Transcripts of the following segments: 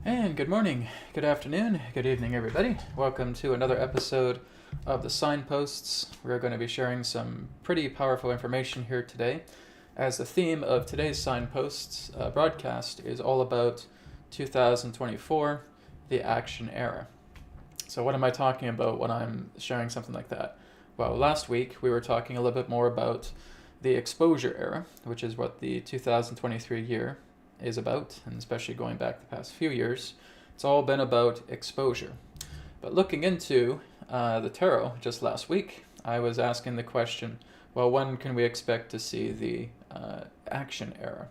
And good morning, good afternoon, good evening, everybody. Welcome to another episode of the Signposts. We're going to be sharing some pretty powerful information here today, as the theme of today's Signposts broadcast is all about 2024, the action era. So what am I talking about when I'm sharing something like that? Well, last week we were talking a little bit more about the exposure era, which is what the 2023 year is about, and especially going back the past few years, it's all been about exposure. But looking into the tarot just last week, I was asking the question, well, when can we expect to see the action era?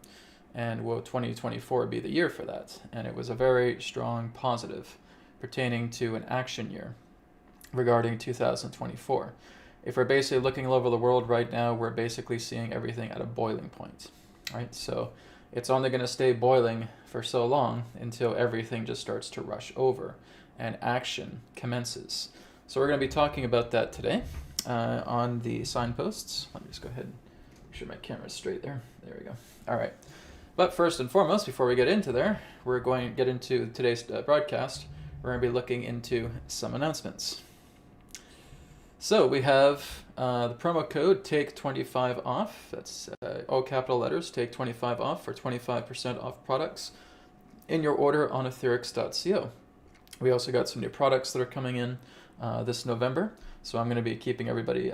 And will 2024 be the year for that? And it was a very strong positive pertaining to an action year regarding 2024. If we're basically looking all over the world right now, we're basically seeing everything at a boiling point, right? So it's only going to stay boiling for so long until everything just starts to rush over and action commences. So we're going to be talking about that today on the Signposts. Let me just go ahead and make sure my camera's straight there. There we go. All right. But first and foremost, before we get into there, we're going to get into today's broadcast. We're going to be looking into some announcements. So we have the promo code TAKE25 off. That's all capital letters, take 25 off for 25% off products in your order on etherics.co. We also got some new products that are coming in this November. So I'm going to be keeping everybody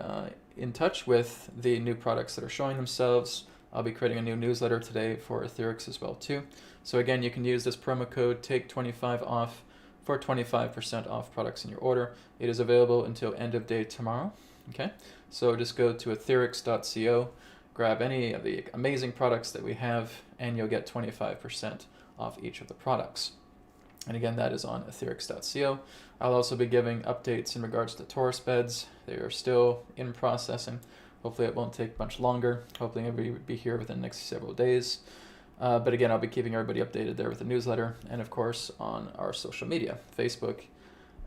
in touch with the new products that are showing themselves. I'll be creating a new newsletter today for Etherics as well too. So again, you can use this promo code TAKE25 off for 25% off products in your order. It is available until end of day tomorrow. Okay, so just go to etherics.co, grab any of the amazing products that we have, and you'll get 25% off each of the products. And again, that is on etherics.co. I'll also be giving updates in regards to Taurus beds. They are still in processing. Hopefully it won't take much longer. Hopefully everybody will be here within the next several days. But again, I'll be keeping everybody updated there with the newsletter and, of course, on our social media, Facebook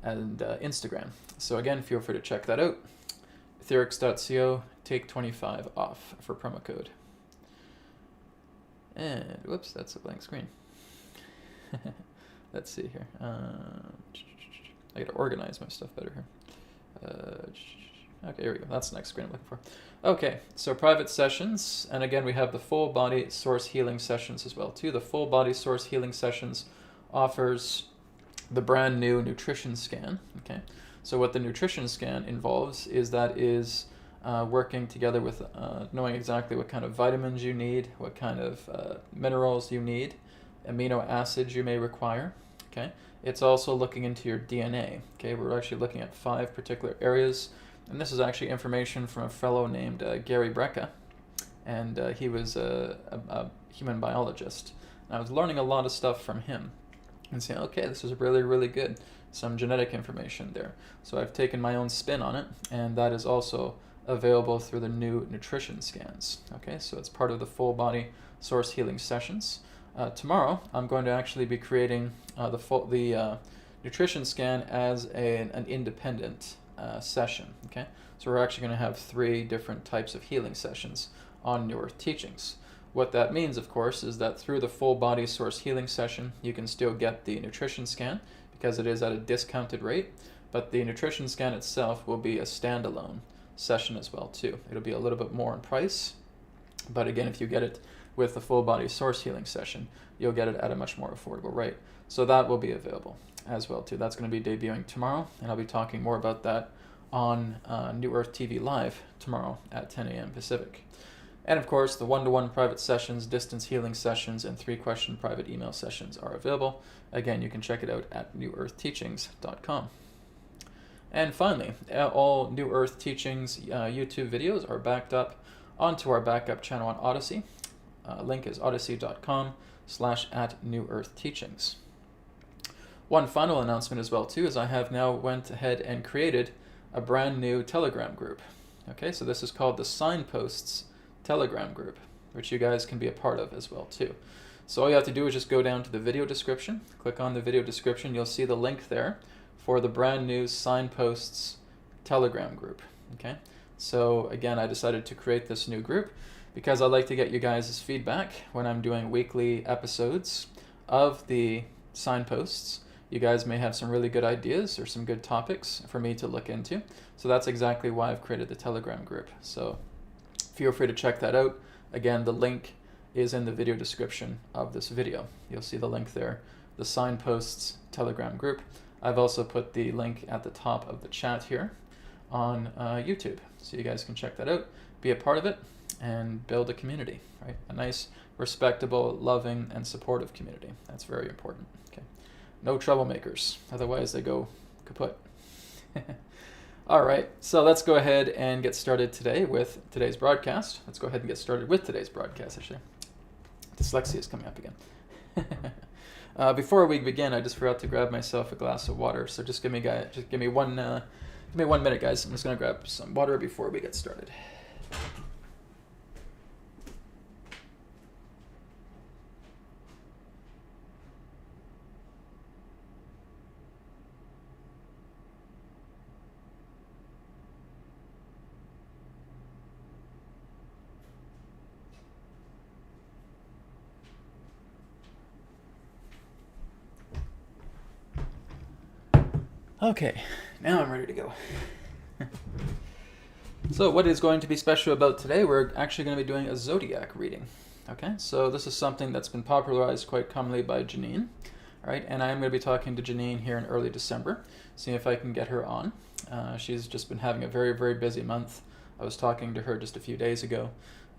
and Instagram. So again, feel free to check that out. Etherics.co, take 25 off for promo code. And, whoops, that's a blank screen. Let's see here. I got to organize my stuff better here. Okay, here we go. That's the next screen I'm looking for. Okay, so private sessions, and again we have the full body source healing sessions as well too. The full body source healing sessions offers the brand new nutrition scan. Okay, so what the nutrition scan involves is working together with knowing exactly what kind of vitamins you need, what kind of minerals you need, amino acids you may require. Okay, it's also looking into your DNA. Okay, we're actually looking at 5 particular areas. And this is actually information from a fellow named Gary Brecka, and he was a human biologist. And I was learning a lot of stuff from him and saying, okay, this is really, really good. Some genetic information there. So I've taken my own spin on it, and that is also available through the new nutrition scans. Okay, so it's part of the full body source healing sessions. Tomorrow, I'm going to actually be creating the nutrition scan as an independent session. Okay, so we're actually going to have 3 different types of healing sessions on New Earth teachings. What that means, of course, is that through the full body source healing session, you can still get the nutrition scan because it is at a discounted rate, but the nutrition scan itself will be a standalone session as well too. It'll be a little bit more in price, but again, if you get it with the full body source healing session, you'll get it at a much more affordable rate. So that will be available as well too. That's going to be debuting tomorrow, and I'll be talking more about that on New Earth TV Live tomorrow at 10 a.m. Pacific. And of course, the one-to-one private sessions, distance healing sessions, and 3-question private email sessions are available. Again, you can check it out at newearthteachings.com. And finally, all New Earth Teachings YouTube videos are backed up onto our backup channel on Odyssey. Link is odyssey.com/@newearthteachings. One final announcement as well too is I have now went ahead and created a brand new Telegram group. Okay, so this is called the Signposts Telegram group, which you guys can be a part of as well too. So all you have to do is just go down to the video description, click on the video description, you'll see the link there for the brand new Signposts Telegram group. Okay, so again, I decided to create this new group because I like to get you guys' feedback when I'm doing weekly episodes of the Signposts. You guys may have some really good ideas or some good topics for me to look into. So that's exactly why I've created the Telegram group. So feel free to check that out. Again, the link is in the video description of this video. You'll see the link there, the Signposts Telegram group. I've also put the link at the top of the chat here on YouTube. So you guys can check that out, be a part of it, and build a community, right? A nice, respectable, loving, and supportive community. That's very important. Okay. No troublemakers, otherwise they go kaput. All right, so let's go ahead and get started today with today's broadcast. Let's go ahead and get started with today's broadcast, actually. Dyslexia is coming up again. Before we begin, I just forgot to grab myself a glass of water, so just give me 1 minute, guys. I'm just gonna grab some water before we get started. Okay, now I'm ready to go. So what is going to be special about today? We're actually going to be doing a Zodiac reading. Okay, so this is something that's been popularized quite commonly by Janine. All right, and I am going to be talking to Janine here in early December, seeing if I can get her on. She's just been having a very, very busy month. I was talking to her just a few days ago,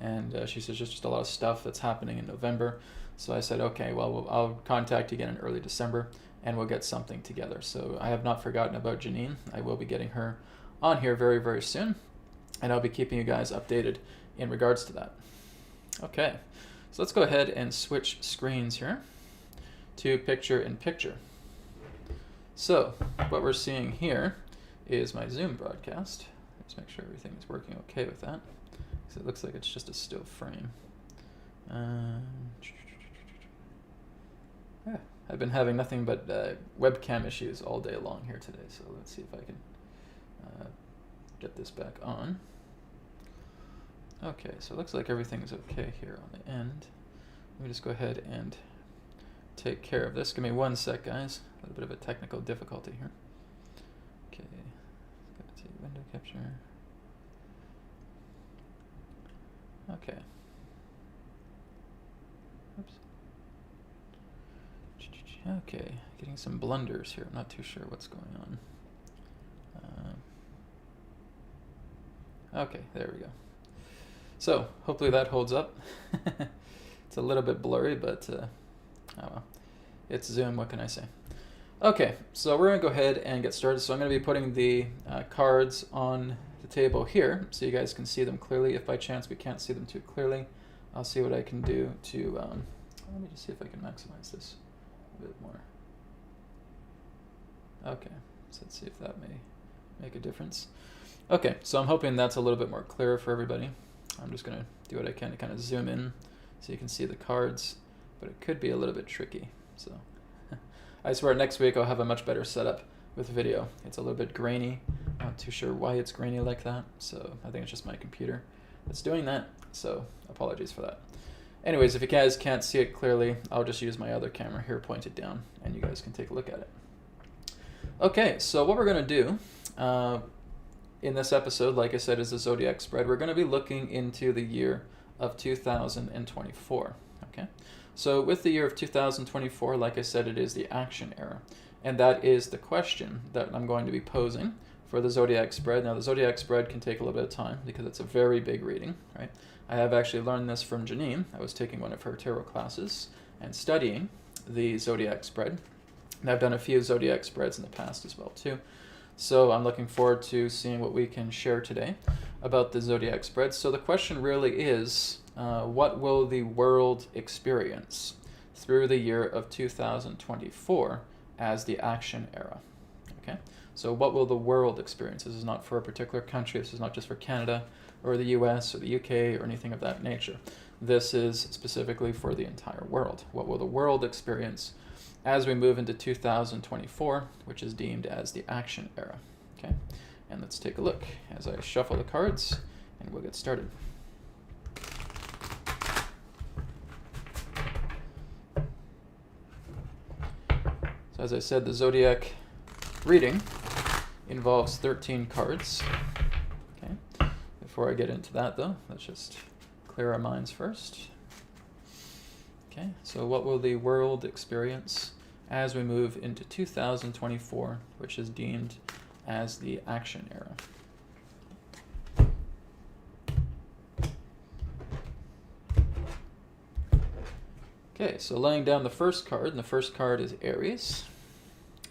and she says just a lot of stuff that's happening in November. So I said, okay, well, I'll contact you again in early December, and we'll get something together. So I have not forgotten about Janine. I will be getting her on here very, very soon, and I'll be keeping you guys updated in regards to that. Okay, so let's go ahead and switch screens here to picture-in-picture. So what we're seeing here is my Zoom broadcast. Let's make sure everything is working okay with that, because it looks like it's just a still frame. Yeah, I've been having nothing but webcam issues all day long here today, so let's see if I can get this back on. Okay, so it looks like everything is okay here on the end. Let me just go ahead and take care of this. Give me 1 sec, guys. A little bit of a technical difficulty here. Okay, go to window capture. Okay. Oops. Okay, getting some blunders here. I'm not too sure what's going on. Okay, there we go. So, hopefully that holds up. It's a little bit blurry, but oh well. It's Zoom, what can I say? Okay, so we're going to go ahead and get started. So I'm going to be putting the cards on the table here so you guys can see them clearly. If by chance we can't see them too clearly, I'll see what I can do to... let me just see if I can maximize this a bit more. Okay, so let's see if that may make a difference. Okay, so I'm hoping that's a little bit more clear for everybody. I'm just going to do what I can to kind of zoom in so you can see the cards, but it could be a little bit tricky. So I swear next week I'll have a much better setup with video. It's a little bit grainy. Not too sure why it's grainy like that, so I think it's just my computer that's doing that, so apologies for that. Anyways, if you guys can't see it clearly, I'll just use my other camera here pointed down, and you guys can take a look at it. Okay, so what we're going to do in this episode, like I said, is the Zodiac spread. We're going to be looking into the year of 2024. Okay, so with the year of 2024, like I said, it is the action era, and that is the question that I'm going to be posing for the Zodiac spread. Now, the Zodiac spread can take a little bit of time because it's a very big reading, right? I have actually learned this from Janine. I was taking one of her tarot classes and studying the Zodiac spread. And I've done a few Zodiac spreads in the past as well, too. So I'm looking forward to seeing what we can share today about the Zodiac spread. So the question really is, what will the world experience through the year of 2024 as the action era? Okay, so what will the world experience? This is not for a particular country. This is not just for Canada or the US or the UK or anything of that nature. This is specifically for the entire world. What will the world experience as we move into 2024, which is deemed as the action era? Okay, and let's take a look as I shuffle the cards and we'll get started. So as I said, the Zodiac reading involves 13 cards. Okay, before I get into that though, let's just clear our minds first. Okay, so what will the world experience as we move into 2024, which is deemed as the action era? Okay, so laying down the first card, and the first card is Aries.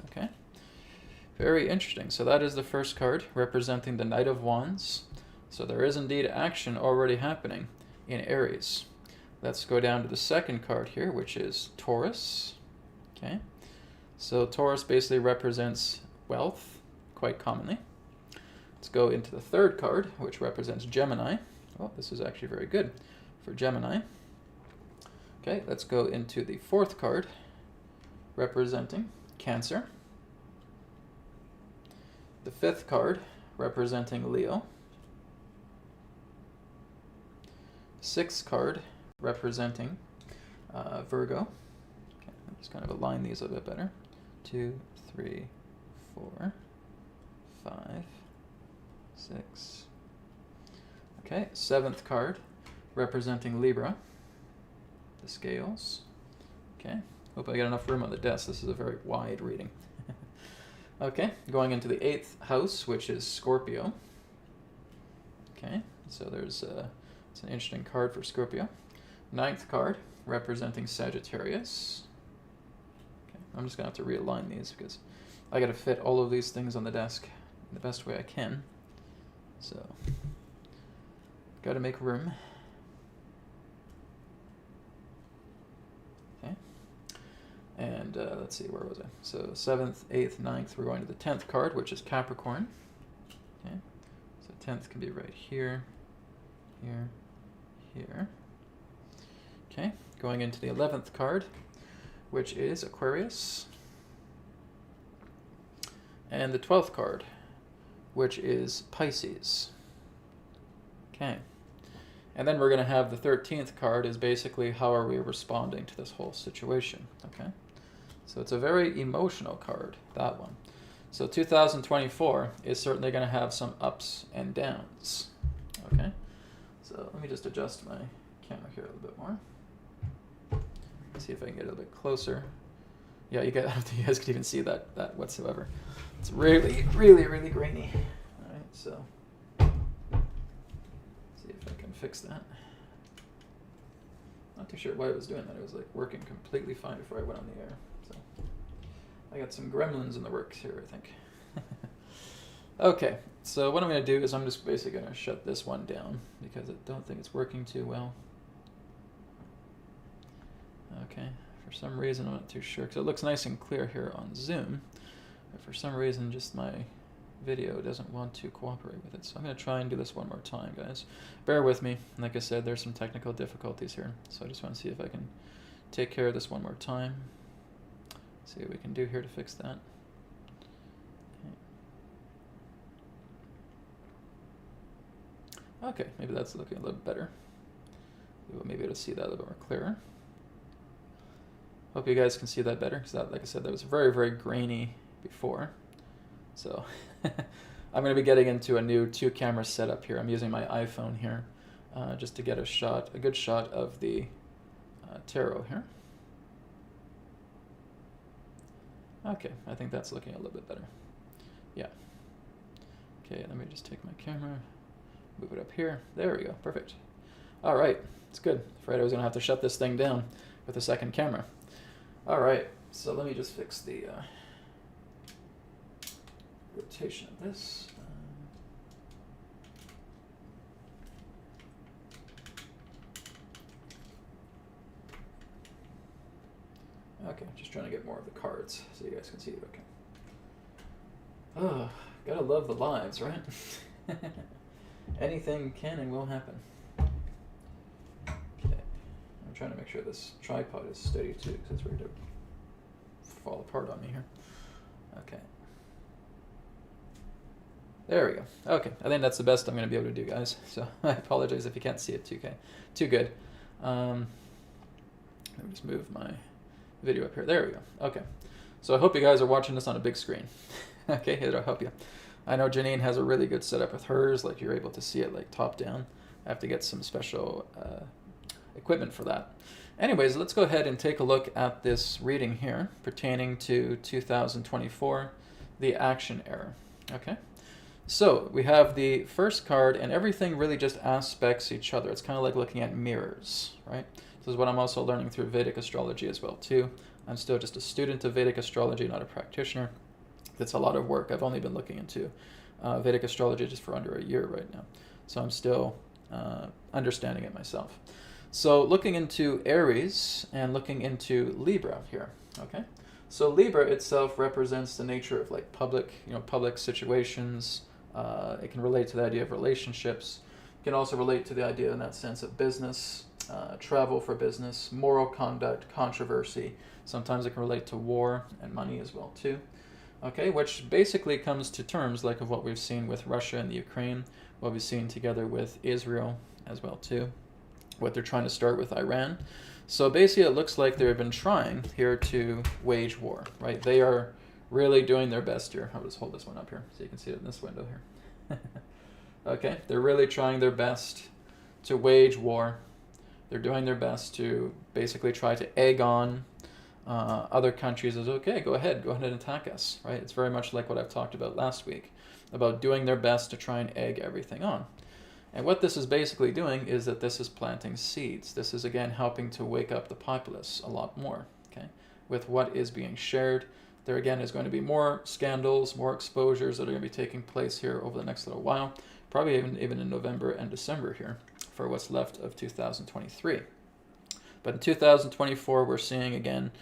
Okay, very interesting. So that is the first card representing the Knight of Wands. So there is indeed action already happening in Aries. Let's go down to the second card here, which is Taurus. Okay, so Taurus basically represents wealth, quite commonly. Let's go into the third card, which represents Gemini. Oh, this is actually very good for Gemini. Okay, let's go into the fourth card, representing Cancer. The fifth card, representing Leo. Sixth card, representing Virgo. Okay, I'll just kind of align these a little bit better. 2, 3, 4, 5, 6. Okay, seventh card, representing Libra. The scales. Okay, hope I got enough room on the desk. This is a very wide reading. Okay, going into the 8th house, which is Scorpio. Okay, so it's an interesting card for Scorpio. 9th card, representing Sagittarius. Okay, I'm just gonna have to realign these because I gotta fit all of these things on the desk in the best way I can. So, gotta make room. And let's see, where was I? So 7th, 8th, 9th, we're going to the 10th card, which is Capricorn. Okay, so 10th can be right here, here, here. Okay, going into the 11th card, which is Aquarius. And the 12th card, which is Pisces. Okay. And then we're going to have the 13th card is basically how are we responding to this whole situation, okay? So it's a very emotional card, that one. So 2024 is certainly going to have some ups and downs, okay? So let me just adjust my camera here a little bit more. See if I can get a little bit closer. Yeah, I don't think you guys could even see that whatsoever. It's really, really, really grainy. All right, so see if I can fix that. Not too sure why it was doing that. It was like working completely fine before I went on the air. So I got some gremlins in the works here, I think. Okay, so what I'm going to do is I'm just basically going to shut this one down because I don't think it's working too well. Okay, for some reason I'm not too sure because it looks nice and clear here on Zoom, but for some reason just my video doesn't want to cooperate with it. So I'm going to try and do this one more time, guys. Bear with me. Like I said, there's some technical difficulties here, so I just want to see if I can take care of this one more time. See what we can do here to fix that. Okay, maybe that's looking a little better. We'll maybe able to see that a little bit more clearer. Hope you guys can see that better, because that, like I said, that was very, very grainy before. So I'm going to be getting into a new 2-camera setup here. I'm using my iPhone here just to get a good shot of the tarot here. Okay, I think that's looking a little bit better. Yeah. Okay, let me just take my camera, move it up here. There we go, perfect. All right, it's good. Afraid I was gonna have to shut this thing down with a second camera. All right, so let me just fix the rotation of this. Okay, just trying to get more of the cards so you guys can see it. Okay. Oh, gotta love the lives, right? Anything can and will happen. Okay, I'm trying to make sure this tripod is steady too, because it's ready to fall apart on me here. Okay. There we go. Okay, I think that's the best I'm going to be able to do, guys. So I apologize if you can't see it too good. Let me just move my video up here. There we go. Okay. So I hope you guys are watching this on a big screen. Okay, it'll help you. I know Janine has a really good setup with hers, like you're able to see it like top down. I have to get some special equipment for that. Anyways, let's go ahead and take a look at this reading here pertaining to 2024, the action era. Okay. So we have the first card, and everything really just aspects each other. It's kind of like looking at mirrors, right? This is what I'm also learning through Vedic astrology as well too. I'm still just a student of Vedic astrology, not a practitioner. That's a lot of work. I've only been looking into Vedic astrology just for under a year right now. So I'm still understanding it myself. So looking into Aries and looking into Libra here, okay? So Libra itself represents the nature of like public situations. It can relate to the idea of relationships. It can also relate to the idea in that sense of business, travel for business, moral conduct, controversy. Sometimes it can relate to war and money as well too. Okay, which basically comes to terms like of what we've seen with Russia and the Ukraine, what we've seen together with Israel as well too, what they're trying to start with Iran. So basically it looks like they've been trying here to wage war, right? They are really doing their best here. I'll just hold this one up here so you can see it in this window here. Okay, they're really trying their best to wage war. They're doing their best to basically try to egg on other countries as, okay, go ahead and attack us, right? It's very much like what I've talked about last week, about doing their best to try and egg everything on. And what this is basically doing is that this is planting seeds. This is, again, helping to wake up the populace a lot more, okay? With what is being shared, there, again, is going to be more scandals, more exposures that are going to be taking place here over the next little while, probably even in November and December here for what's left of 2023. But in 2024, we're seeing, again,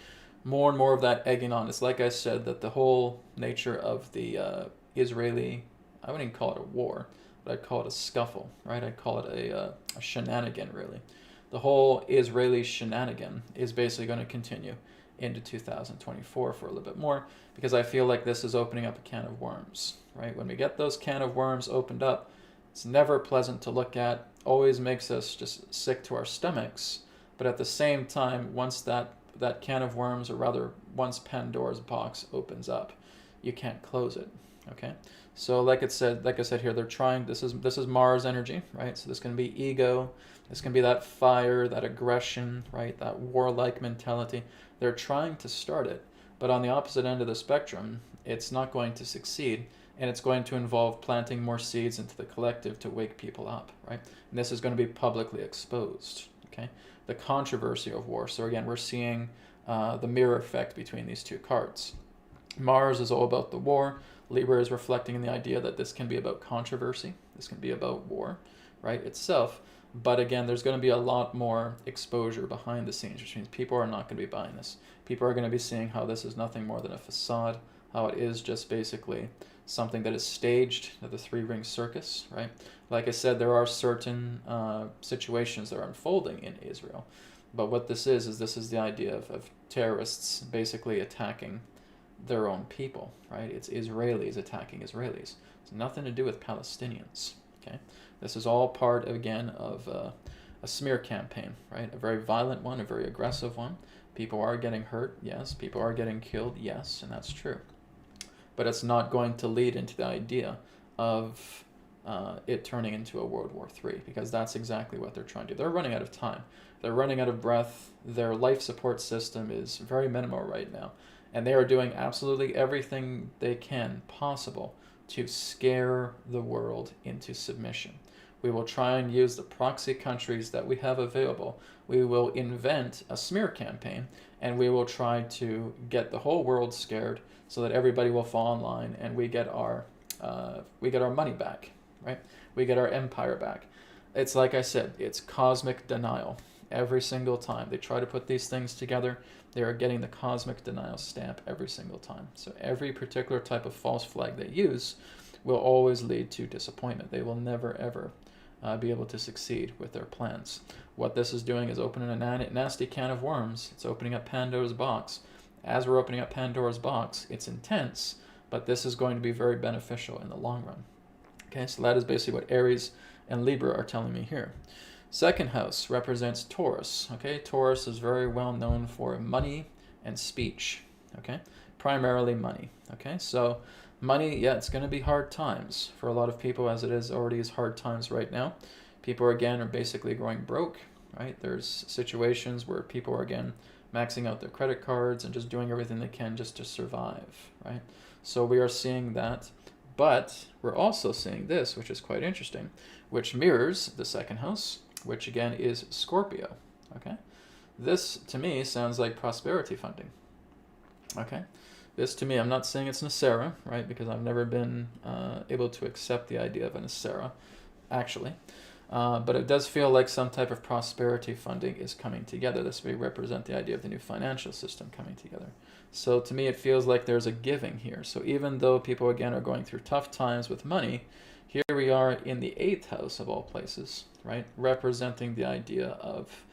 more and more of that egging on. It's like I said, that the whole nature of the Israeli, I wouldn't even call it a war, but I'd call it a scuffle, right? I'd call it a shenanigan, really. The whole Israeli shenanigan is basically going to continue into 2024 for a little bit more, because I feel like this is opening up a can of worms, right? When we get those can of worms opened up, it's never pleasant to look at, always makes us just sick to our stomachs, but at the same time, once that can of worms, or rather once Pandora's box opens up, you can't close it, okay? So like I said here, they're trying, this is Mars energy, right? So this can be ego, this can be that fire, that aggression, right? That warlike mentality. They're trying to start it, but on the opposite end of the spectrum, it's not going to succeed, and it's going to involve planting more seeds into the collective to wake people up, right? And this is going to be publicly exposed, okay? The controversy of war. So again, we're seeing the mirror effect between these two cards. Mars is all about the war. Libra is reflecting in the idea that this can be about controversy. This can be about war, right, itself. But again, there's going to be a lot more exposure behind the scenes, which means people are not going to be buying this. People are going to be seeing how this is nothing more than a facade, how it is just basically something that is staged at the three-ring circus, right? Like I said, there are certain situations that are unfolding in Israel. But what this is this is the idea of terrorists basically attacking their own people, right? It's Israelis attacking Israelis. It's nothing to do with Palestinians, okay? This is all part, again, of a smear campaign, right? A very violent one, a very aggressive one. People are getting hurt, yes. People are getting killed, yes, and that's true. But it's not going to lead into the idea of it turning into a World War III, because that's exactly what they're trying to do. They're running out of time. They're running out of breath. Their life support system is very minimal right now. And they are doing absolutely everything they can possible to scare the world into submission. We will try and use the proxy countries that we have available. We will invent a smear campaign, and we will try to get the whole world scared so that everybody will fall in line, and we get our money back, right? We get our empire back. It's like I said, it's cosmic denial. Every single time they try to put these things together, they are getting the cosmic denial stamp every single time. So every particular type of false flag they use will always lead to disappointment. They will never, ever be able to succeed with their plans. What this is doing is opening a nasty can of worms. It's opening up Pandora's box. As we're opening up Pandora's box, it's intense, but this is going to be very beneficial in the long run. Okay, so that is basically what Aries and Libra are telling me here. Second house represents Taurus. Okay, Taurus is very well known for money and speech. Okay, primarily money. Okay, so money, yeah, it's going to be hard times for a lot of people, as it is already is hard times right now. People again are basically going broke, right? There's situations where people are again maxing out their credit cards and just doing everything they can just to survive, right? So we are seeing that, but we're also seeing this, which is quite interesting, which mirrors the second house, which again is Scorpio. Okay, this to me sounds like prosperity funding. Okay, this to me, I'm not saying it's Nasera, right, because I've never been able to accept the idea of a Nasera, actually. But it does feel like some type of prosperity funding is coming together. This may represent the idea of the new financial system coming together. So to me, it feels like there's a giving here. So even though people, again, are going through tough times with money, here we are in the 8th house of all places, right? Representing the idea of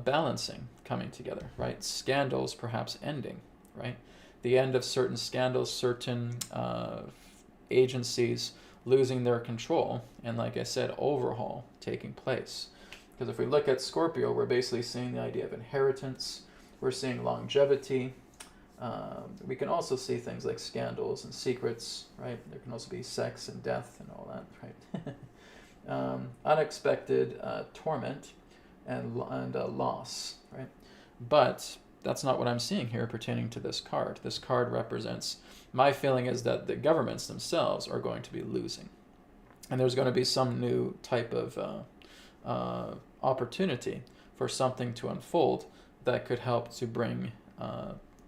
balancing coming together, right? Scandals perhaps ending, right? The end of certain scandals, certain agencies losing their control, and like I said, overhaul taking place. Because if we look at Scorpio, we're basically seeing the idea of inheritance, we're seeing longevity, we can also see things like scandals and secrets, right? There can also be sex and death and all that, right? Unexpected torment and loss, right? But that's not what I'm seeing here pertaining to this card. This card represents, my feeling is that the governments themselves are going to be losing. And there's going to be some new type of opportunity for something to unfold that could help to bring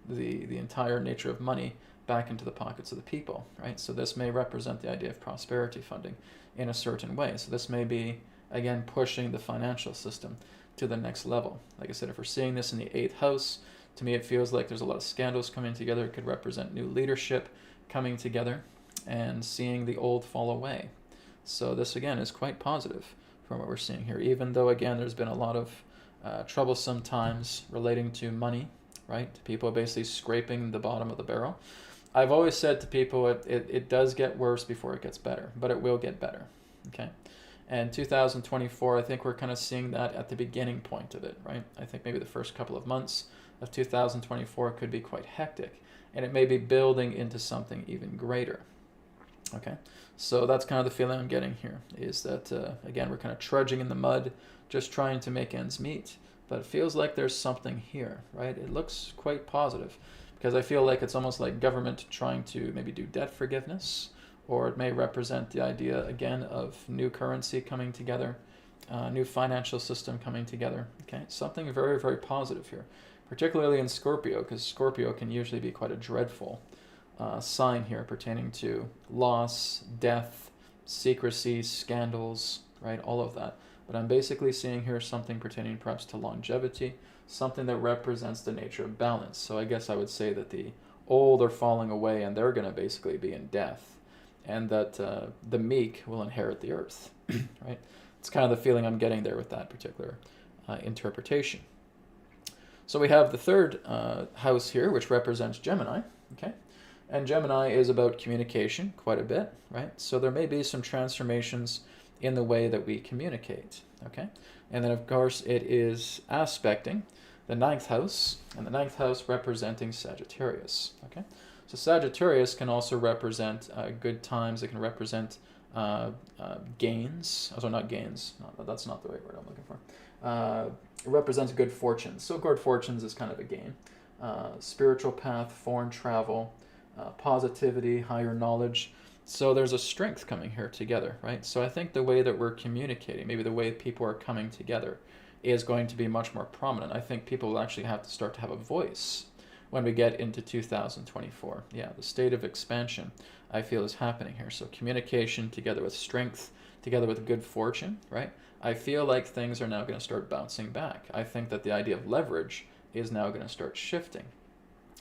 the entire nature of money back into the pockets of the people, right? So this may represent the idea of prosperity funding in a certain way. So this may be, again, pushing the financial system to the next level. Like I said, if we're seeing this in the 8th house, to me it feels like there's a lot of scandals coming together. It could represent new leadership coming together and seeing the old fall away. So this, again, is quite positive from what we're seeing here, even though, again, there's been a lot of troublesome times relating to money, right? People basically scraping the bottom of the barrel. I've always said to people, it does get worse before it gets better, but it will get better, okay? And 2024, I think we're kind of seeing that at the beginning point of it, right? I think maybe the first couple of months of 2024 could be quite hectic, and it may be building into something even greater, okay? So that's kind of the feeling I'm getting here, is that, again, we're kind of trudging in the mud, just trying to make ends meet, but it feels like there's something here, right? It looks quite positive, because I feel like it's almost like government trying to maybe do debt forgiveness, or it may represent the idea, again, of new currency coming together, new financial system coming together, okay? Something very, very positive here, particularly in Scorpio, because Scorpio can usually be quite a dreadful sign here pertaining to loss, death, secrecy, scandals, right? All of that. But I'm basically seeing here something pertaining perhaps to longevity, something that represents the nature of balance. So I guess I would say that the old are falling away and they're going to basically be in death, and that the meek will inherit the earth, right? It's kind of the feeling I'm getting there with that particular interpretation. So we have the third house here, which represents Gemini, okay? And Gemini is about communication quite a bit, right? So there may be some transformations in the way that we communicate, okay? And then, of course, it is aspecting the 9th house, and the 9th house representing Sagittarius, okay? So Sagittarius can also represent good times. It can represent gains. Also, not gains. No, that's not the right word I'm looking for. It represents good fortunes. So good fortunes is kind of a gain. Spiritual path, foreign travel, positivity, higher knowledge. So there's a strength coming here together, right? So I think the way that we're communicating, maybe the way people are coming together, is going to be much more prominent. I think people will actually have to start to have a voice when we get into 2024. Yeah, the state of expansion, I feel, is happening here. So communication together with strength, together with good fortune, right? I feel like things are now going to start bouncing back. I think that the idea of leverage is now going to start shifting.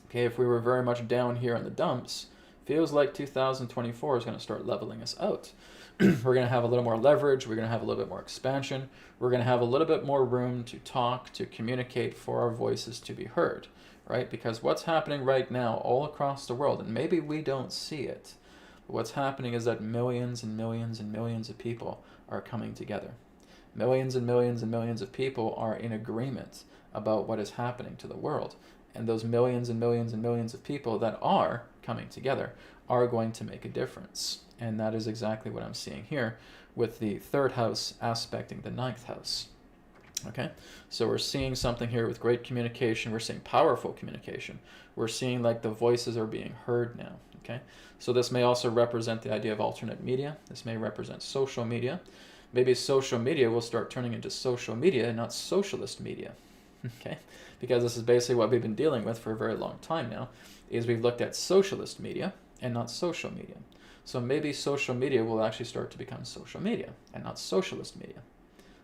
Okay, if we were very much down here in the dumps, feels like 2024 is going to start leveling us out. We're going to have a little more leverage. We're going to have a little bit more expansion. We're going to have a little bit more room to talk, to communicate, for our voices to be heard, right? Because what's happening right now all across the world, and maybe we don't see it, but what's happening is that millions and millions and millions of people are coming together. Millions and millions and millions of people are in agreement about what is happening to the world. And those millions and millions and millions of people that are coming together are going to make a difference. And that is exactly what I'm seeing here with the third house aspecting the ninth house. Okay, so we're seeing something here with great communication. We're seeing powerful communication. We're seeing like the voices are being heard now. Okay, so this may also represent the idea of alternate media. This may represent social media. Maybe social media will start turning into social media and not socialist media. Okay, because this is basically what we've been dealing with for a very long time now, is we've looked at socialist media and not social media. So maybe social media will actually start to become social media and not socialist media.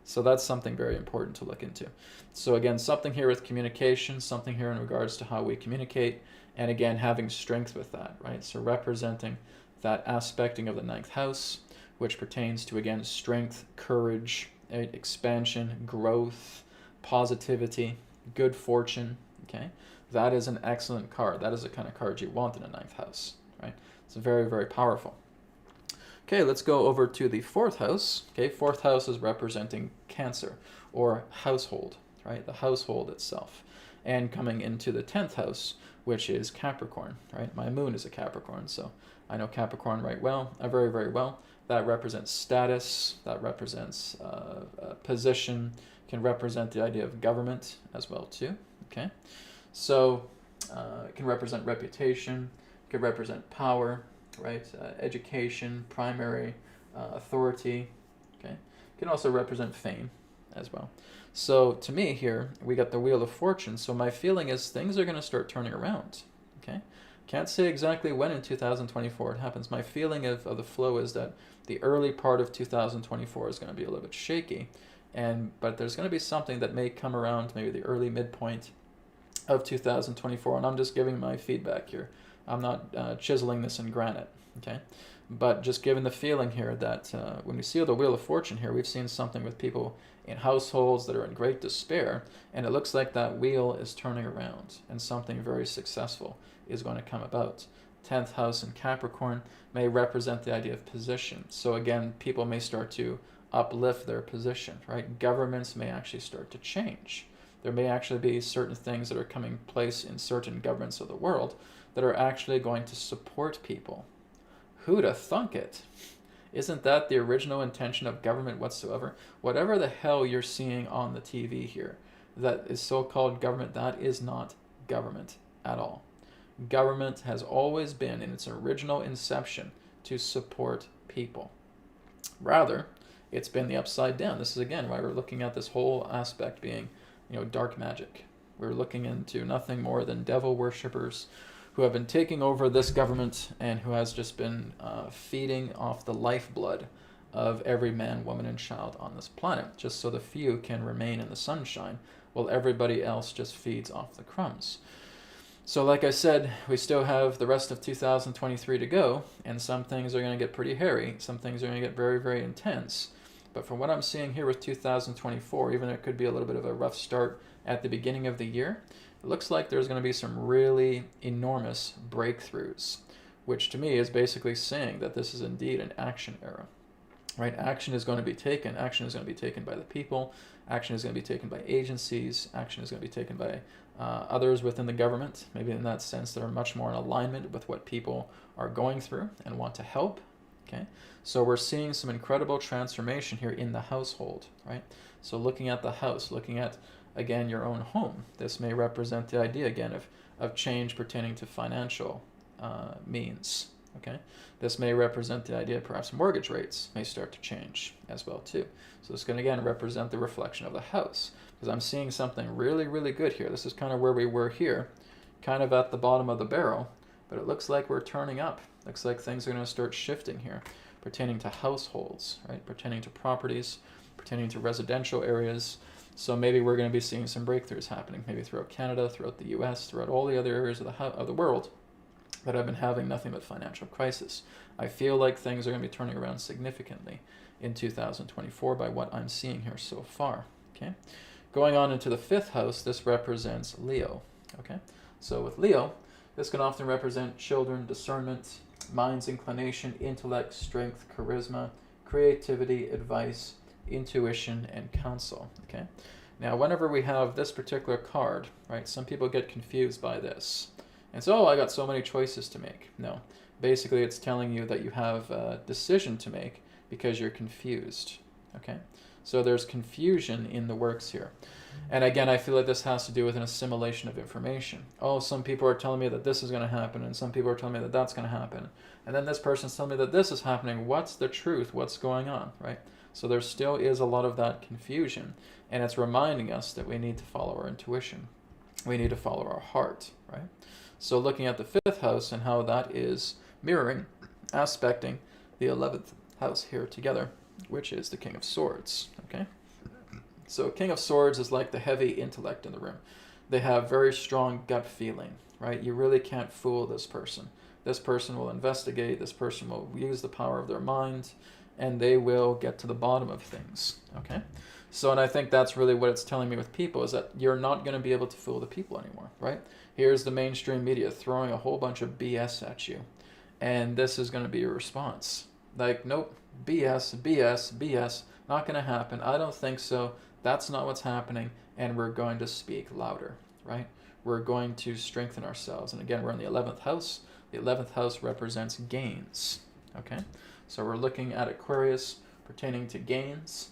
So that's something very important to look into. So again, something here with communication, something here in regards to how we communicate, and again, having strength with that, right? So representing that aspecting of the ninth house, which pertains to, again, strength, courage, expansion, growth, positivity, good fortune, okay? That is an excellent card. That is the kind of card you want in a ninth house, right? It's very, very powerful. Okay, let's go over to the fourth house. Okay, fourth house is representing Cancer or household, right? The household itself. And coming into the 10th house, which is Capricorn, right? My moon is a Capricorn, so I know Capricorn very, very well. That represents status, that represents position, can represent the idea of government as well too, okay? So it can represent reputation, it can represent power, right? Education, primary authority, okay? It can also represent fame as well. So to me here, we got the Wheel of Fortune, so my feeling is things are going to start turning around, okay? Can't say exactly when in 2024 it happens. My feeling of the flow is that the early part of 2024 is going to be a little bit shaky, but there's going to be something that may come around maybe the early midpoint of 2024, and I'm just giving my feedback here. I'm not chiseling this in granite, okay? But just given the feeling here that when we see the Wheel of Fortune here, we've seen something with people in households that are in great despair, and it looks like that wheel is turning around and something very successful is going to come about. 10th house in Capricorn may represent the idea of position. So again, people may start to uplift their position, right? Governments may actually start to change. There may actually be certain things that are coming place in certain governments of the world that are actually going to support people. Who'd have thunk it? Isn't that the original intention of government whatsoever? Whatever the hell you're seeing on the TV here that is so-called government, that is not government at all. Government has always been, in its original inception, to support people. Rather, it's been the upside down. This is, again, why we're looking at this whole aspect being, dark magic. We're looking into nothing more than devil worshippers who have been taking over this government and who has just been feeding off the lifeblood of every man, woman, and child on this planet, just so the few can remain in the sunshine while everybody else just feeds off the crumbs. So like I said, we still have the rest of 2023 to go, and some things are going to get pretty hairy, some things are going to get very, very intense. But from what I'm seeing here with 2024, even though it could be a little bit of a rough start at the beginning of the year, it looks like there's going to be some really enormous breakthroughs, which to me is basically saying that this is indeed an action era, right? Action is going to be taken. Action is going to be taken by the people. Action is going to be taken by agencies. Action is going to be taken by others within the government, maybe in that sense that are much more in alignment with what people are going through and want to help, okay? So we're seeing some incredible transformation here in the household, right? So looking at the house, looking at, again, your own home. This may represent the idea, again, of change pertaining to financial means, Okay, this may represent the idea perhaps mortgage rates may start to change as well too. So it's going to again represent the reflection of the house, because I'm seeing something really, really good here. This is kind of where we were here, kind of at the bottom of the barrel, but it looks like we're turning up. Looks like things are going to start shifting here, pertaining to households, right? Pertaining to properties, pertaining to residential areas. So maybe we're going to be seeing some breakthroughs happening, maybe throughout Canada, throughout the US, throughout all the other areas of the world that have been having nothing but financial crisis. I feel like things are going to be turning around significantly in 2024 by what I'm seeing here so far. Okay, going on into the 5th house, this represents Leo. Okay, so with Leo, this can often represent children, discernment, mind's inclination, intellect, strength, charisma, creativity, advice, intuition, and counsel. Okay, now whenever we have this particular card, right, some people get confused by this. And so, oh, I got so many choices to make. No, basically it's telling you that you have a decision to make because you're confused. Okay, so there's confusion in the works here. And again, I feel like this has to do with an assimilation of information. Oh, some people are telling me that this is going to happen, and some people are telling me that that's going to happen. And then this person's telling me that this is happening. What's the truth? What's going on, right? So there still is a lot of that confusion, and it's reminding us that we need to follow our intuition. We need to follow our heart, right? So looking at the 5th house and how that is mirroring, aspecting the 11th house here together, which is the King of Swords, okay? So King of Swords is like the heavy intellect in the room. They have very strong gut feeling, right? You really can't fool this person. This person will investigate, this person will use the power of their mind, and they will get to the bottom of things, okay? So, and I think that's really what it's telling me with people, is that you're not going to be able to fool the people anymore, right? Here's the mainstream media throwing a whole bunch of BS at you, and this is going to be your response. Like, nope, BS, BS, BS, not going to happen. I don't think so. That's not what's happening, and we're going to speak louder, right? We're going to strengthen ourselves. And again, we're in the 11th house. The 11th house represents gains, okay? So we're looking at Aquarius pertaining to gains,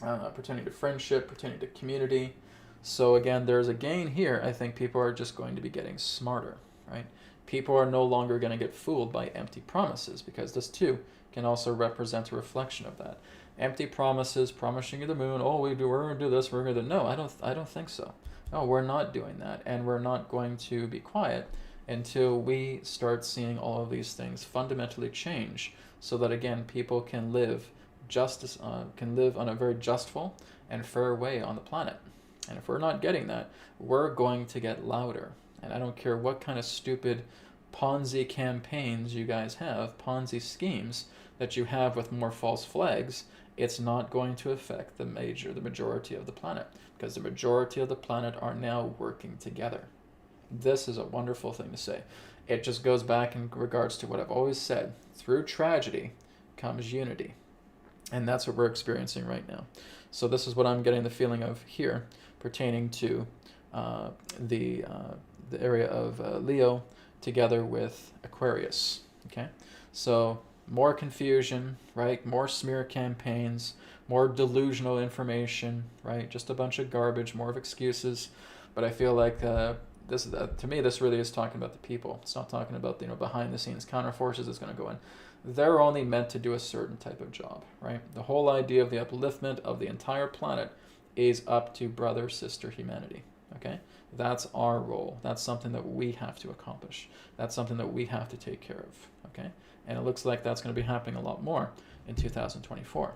pertaining to friendship, pertaining to community. So again, there's a gain here. I think people are just going to be getting smarter, right? People are no longer going to get fooled by empty promises, because this too can also represent a reflection of that. Empty promises, promising you the moon, oh, we're going to do this, we're going to do... No, I don't think so. No, we're not doing that, and we're not going to be quiet until we start seeing all of these things fundamentally change, so that again, people can live on a very justful and fair way on the planet. And if we're not getting that, we're going to get louder. And I don't care what kind of stupid Ponzi campaigns you guys have, Ponzi schemes that you have with more false flags, it's not going to affect the majority of the planet, because the majority of the planet are now working together. This is a wonderful thing to say. It just goes back in regards to what I've always said. Through tragedy comes unity. And that's what we're experiencing right now. So this is what I'm getting the feeling of here, pertaining to the area of Leo together with Aquarius. Okay, so more confusion, right? More smear campaigns, more delusional information, right? Just a bunch of garbage, more of excuses. But I feel like this to me, this really is talking about the people. It's not talking about behind the scenes counterforces that's going to go in. They're only meant to do a certain type of job, right? The whole idea of the upliftment of the entire planet is up to brother, sister humanity, okay? That's our role. That's something that we have to accomplish. That's something that we have to take care of, okay? And it looks like that's going to be happening a lot more in 2024.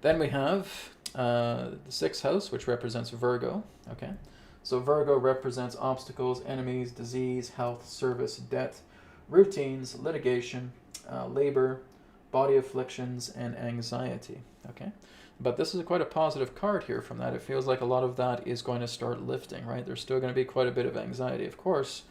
Then we have the 6th house, which represents Virgo, okay? So Virgo represents obstacles, enemies, disease, health, service, debt, routines, litigation, labor, body afflictions, and anxiety, okay? But this is quite a positive card here from that. It feels like a lot of that is going to start lifting, right? There's still going to be quite a bit of anxiety, of course,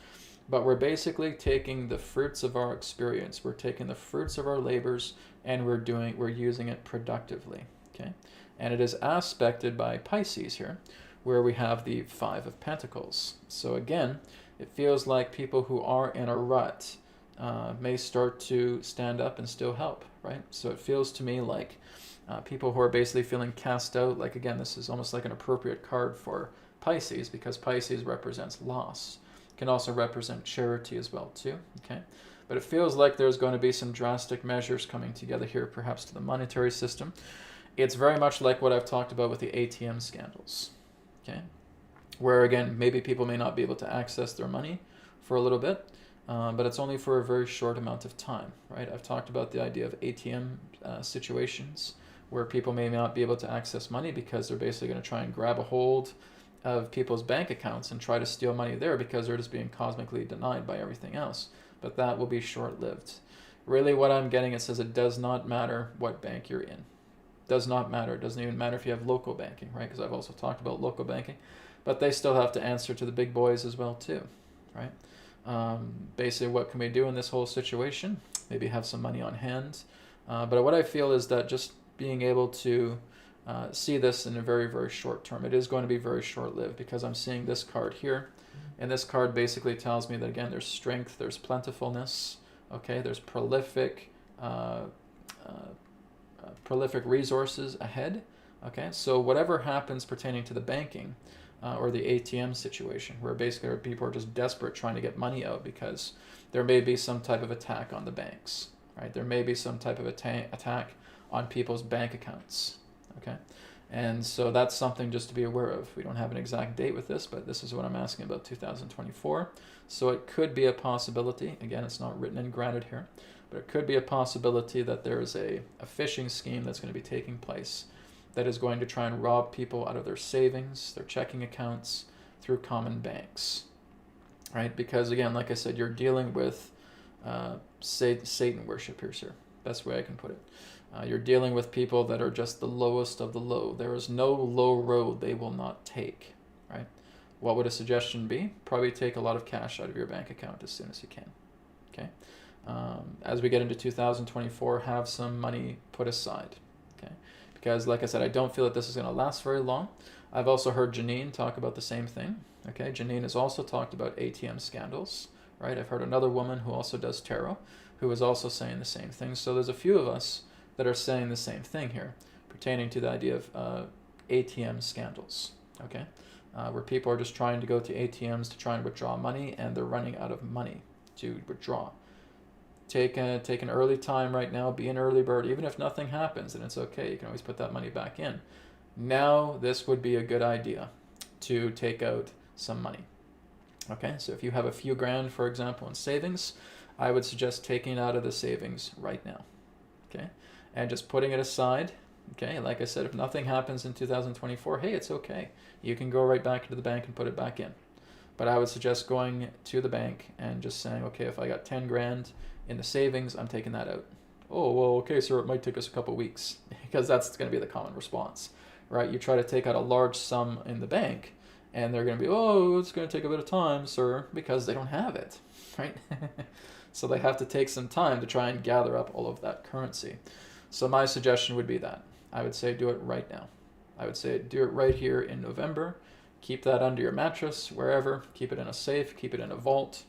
but we're basically taking the fruits of our experience. We're taking the fruits of our labors, and we're using it productively, okay? And it is aspected by Pisces here, where we have the 5 of Pentacles. So again, it feels like people who are in a rut may start to stand up and still help, right? So it feels to me like people who are basically feeling cast out, like again, this is almost like an appropriate card for Pisces, because Pisces represents loss. It can also represent charity as well too, okay? But it feels like there's going to be some drastic measures coming together here, perhaps to the monetary system. It's very much like what I've talked about with the ATM scandals, okay? Where, again, maybe people may not be able to access their money for a little bit, but it's only for a very short amount of time, right? I've talked about the idea of ATM situations where people may not be able to access money because they're basically going to try and grab a hold of people's bank accounts and try to steal money there because they're just being cosmically denied by everything else. But that will be short-lived. Really what I'm getting, it says it does not matter what bank you're in. Does not matter. It doesn't even matter if you have local banking, right? Because I've also talked about local banking. But they still have to answer to the big boys as well too, right? Basically, what can we do in this whole situation? Maybe have some money on hand. But what I feel is that just being able to see this in a very, very short term, it is going to be very short-lived because I'm seeing this card here. And this card basically tells me that, again, there's strength, there's plentifulness, okay? There's prolific resources ahead, okay? So whatever happens pertaining to the banking, or the ATM situation, where basically people are just desperate trying to get money out because there may be some type of attack on the banks, right? There may be some type of attack on people's bank accounts, okay? And so that's something just to be aware of. We don't have an exact date with this, but this is what I'm asking about 2024. So it could be a possibility, again, it's not written and granted here, but it could be a possibility that there's a phishing scheme that's going to be taking place that is going to try and rob people out of their savings, their checking accounts, through common banks, right? Because again, like I said, you're dealing with Satan worship here, sir. Best way I can put it. You're dealing with people that are just the lowest of the low. There is no low road they will not take, right? What would a suggestion be? Probably take a lot of cash out of your bank account as soon as you can, okay? As we get into 2024, have some money put aside, okay? Because like I said, I don't feel that this is going to last very long. I've also heard Janine talk about the same thing. Okay, Janine has also talked about ATM scandals, right? I've heard another woman who also does tarot who is also saying the same thing. So there's a few of us that are saying the same thing here pertaining to the idea of ATM scandals, okay? Where people are just trying to go to ATMs to try and withdraw money and they're running out of money to withdraw. Take an early time right now, be an early bird. Even if nothing happens, then it's okay. You can always put that money back in. Now, this would be a good idea to take out some money. Okay, so if you have a few grand, for example, in savings, I would suggest taking it out of the savings right now. Okay, and just putting it aside. Okay, like I said, if nothing happens in 2024, hey, it's okay. You can go right back into the bank and put it back in. But I would suggest going to the bank and just saying, okay, if I got 10 grand in the savings, I'm taking that out. Oh, well, okay, sir, it might take us a couple of weeks because that's going to be the common response, right? You try to take out a large sum in the bank and they're going to be, oh, it's going to take a bit of time, sir, because they don't have it, right? So they have to take some time to try and gather up all of that currency. So my suggestion would be that. I would say do it right now. I would say do it right here in November. Keep that under your mattress, wherever. Keep it in a safe, keep it in a vault,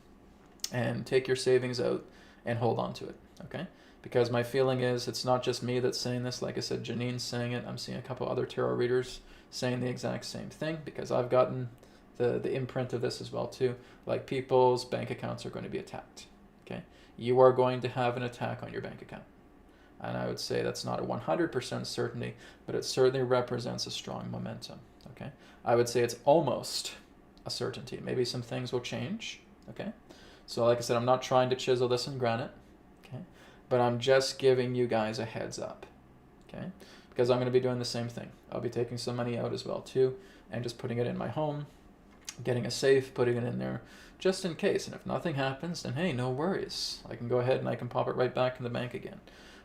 and take your savings out and hold on to it, okay? Because my feeling is it's not just me that's saying this. Like I said, Janine's saying it. I'm seeing a couple other tarot readers saying the exact same thing because I've gotten the imprint of this as well too. Like people's bank accounts are going to be attacked, okay? You are going to have an attack on your bank account. And I would say that's not a 100% certainty, but it certainly represents a strong momentum, okay? I would say it's almost a certainty. Maybe some things will change, okay? So like I said, I'm not trying to chisel this in granite, okay? But I'm just giving you guys a heads up, okay? Because I'm going to be doing the same thing. I'll be taking some money out as well too, and just putting it in my home, getting a safe, putting it in there just in case. And if nothing happens, then hey, no worries. I can go ahead and I can pop it right back in the bank again.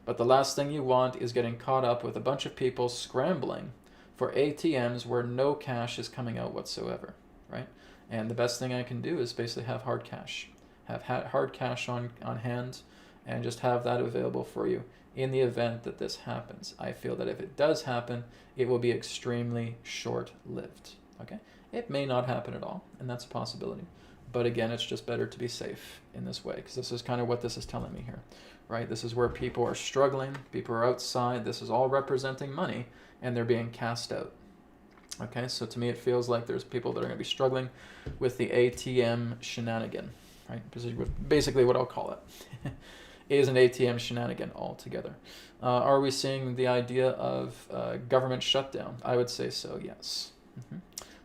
But the last thing you want is getting caught up with a bunch of people scrambling for ATMs where no cash is coming out whatsoever, right? And the best thing I can do is basically have hard cash. Have hard cash on hand and just have that available for you in the event that this happens. I feel that if it does happen, it will be extremely short-lived, okay? It may not happen at all, and that's a possibility. But again, it's just better to be safe in this way, because this is kind of what this is telling me here, right? This is where people are struggling, people are outside, this is all representing money, and they're being cast out. Okay, so to me it feels like there's people that are going to be struggling with the ATM shenanigan. right? Basically what I'll call it, is an ATM shenanigan altogether. Are we seeing the idea of government shutdown? I would say so, yes.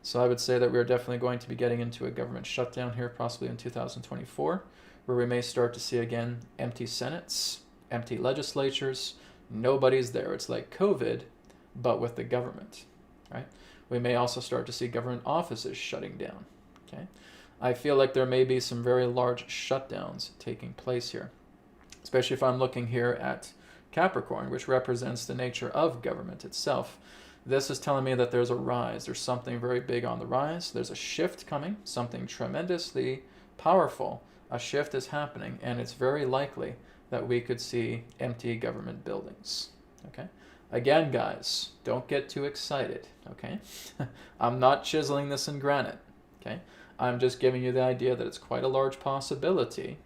So I would say that we're definitely going to be getting into a government shutdown here, possibly in 2024, where we may start to see again empty senates, empty legislatures. Nobody's there. It's like COVID, but with the government, right? We may also start to see government offices shutting down, okay? I feel like there may be some very large shutdowns taking place here, especially if I'm looking here at Capricorn, which represents the nature of government itself. This is telling me that there's a rise. There's something very big on the rise. There's a shift coming, something tremendously powerful. A shift is happening, and it's very likely that we could see empty government buildings, okay? Again, guys, don't get too excited, okay? I'm not chiseling this in granite, okay? I'm just giving you the idea that it's quite a large possibility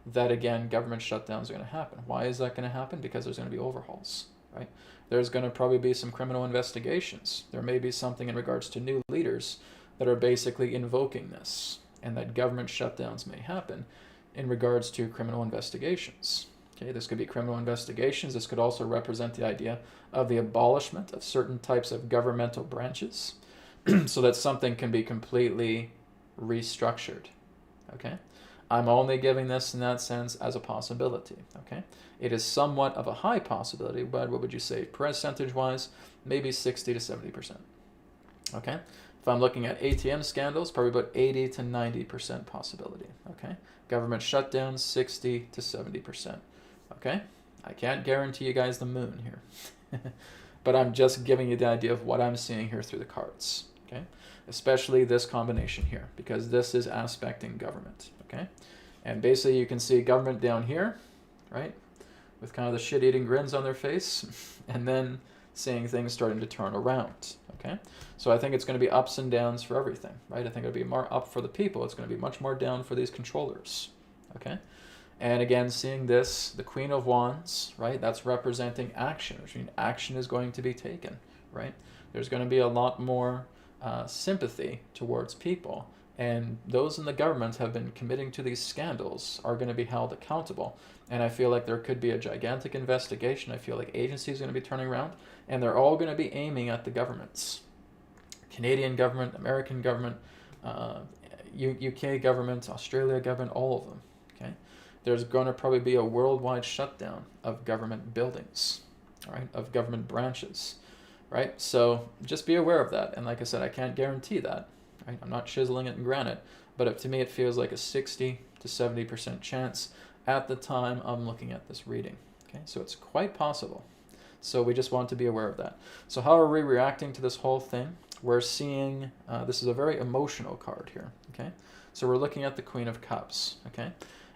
that, again, government shutdowns are going to happen. Why is that going to happen? Because there's going to be overhauls, right? There's going to probably be some criminal investigations. There may be something in regards to new leaders that are basically invoking this, and that government shutdowns may happen in regards to criminal investigations. Okay, this could be criminal investigations. This could also represent the idea of the abolishment of certain types of governmental branches so that something can be completely restructured. Okay, I'm only giving this in that sense as a possibility. Okay, it is somewhat of a high possibility, but what would you say percentage-wise? Maybe 60 to 70%. Okay, if I'm looking at ATM scandals, probably about 80 to 90% possibility. Okay, government shutdowns, 60 to 70%. Okay, I can't guarantee you guys the moon here, but I'm just giving you the idea of what I'm seeing here through the cards. Okay, especially this combination here, because this is aspecting government. Okay, and basically you can see government down here, right, with kind of the shit-eating grins on their face, and then seeing things starting to turn around. Okay, so I think it's going to be ups and downs for everything, right? I think it'll be more up for the people. It's going to be much more down for these controllers. Okay. And again, seeing this, the Queen of Wands, right, that's representing action, which means action is going to be taken, right? There's going to be a lot more sympathy towards people. And those in the government have been committing to these scandals are going to be held accountable. And I feel like there could be a gigantic investigation. I feel like agencies are going to be turning around, and they're all going to be aiming at the governments. Canadian government, American government, UK government, Australia government, all of them, okay? There's going to probably be a worldwide shutdown of government buildings, all right, of government branches, right? So just be aware of that. And like I said, I can't guarantee that, right? I'm not chiseling it in granite, but to me it feels like a 60 to 70% chance at the time I'm looking at this reading, okay? So it's quite possible. So we just want to be aware of that. So how are we reacting to this whole thing? We're seeing, this is a very emotional card here, okay? So we're looking at the Queen of Cups, okay?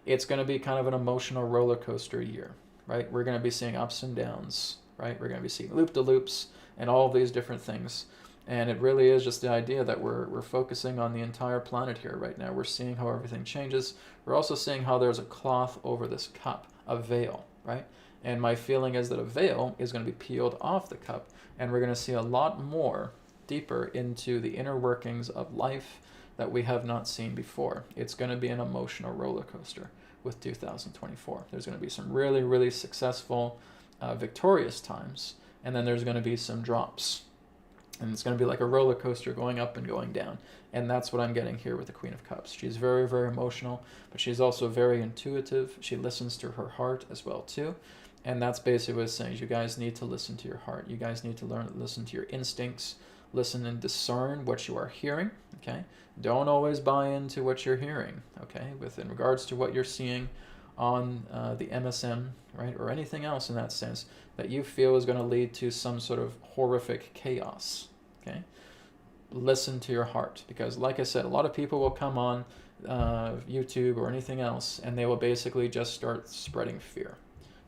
It's going to be kind of an emotional roller coaster year, right? We're going to be seeing ups and downs, right? We're going to be seeing loop-de-loops and all of these different things. And it really is just the idea that we're focusing on the entire planet here right now. We're seeing how everything changes. We're also seeing how there's a cloth over this cup, a veil, right? And my feeling is that a veil is going to be peeled off the cup, and we're going to see a lot more deeper into the inner workings of life that we have not seen before. It's going to be an emotional roller coaster with 2024. There's going to be some really, really successful, victorious times, and then there's going to be some drops. And it's going to be like a roller coaster going up and going down. And that's what I'm getting here with the Queen of Cups. She's very, very emotional, but she's also very intuitive. She listens to her heart as well, too. And that's basically what it's saying. You guys need to listen to your heart. You guys need to learn to listen to your instincts. Listen and discern what you are hearing, okay? Don't always buy into what you're hearing, okay? In regards to what you're seeing on the MSM, right? Or anything else in that sense that you feel is going to lead to some sort of horrific chaos, okay? Listen to your heart, because like I said, a lot of people will come on YouTube or anything else, and they will basically just start spreading fear.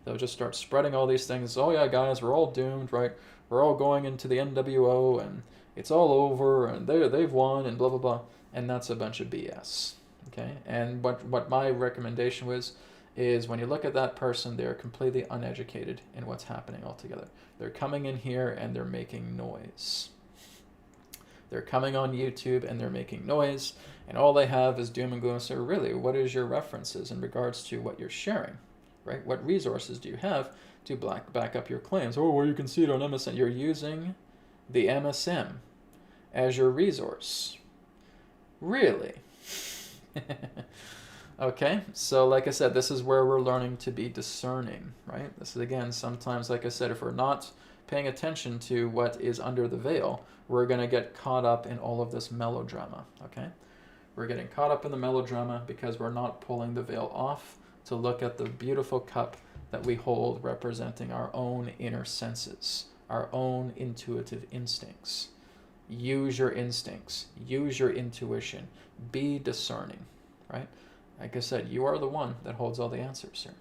They'll just start spreading all these things. Oh yeah, guys, we're all doomed, right? We're all going into the NWO, and it's all over, and they've won, and blah, blah, blah. And that's a bunch of BS, okay? And what my recommendation was is when you look at that person, they're completely uneducated in what's happening altogether. They're coming in here, and they're making noise. They're coming on YouTube and they're making noise, and all they have is doom and gloom. So really, what is your references in regards to what you're sharing, right? What resources do you have to back up your claims? Oh, well, you can see it on MSN. You're using the MSM as your resource. Really? Okay, so like I said, this is where we're learning to be discerning, right? This is, again, sometimes, like I said, if we're not paying attention to what is under the veil, we're going to get caught up in all of this melodrama, okay? We're getting caught up in the melodrama because we're not pulling the veil off to look at the beautiful cup that we hold representing our own inner senses, our own intuitive instincts. Use your instincts. Use your intuition. Be discerning, right? Like I said, you are the one that holds all the answers here.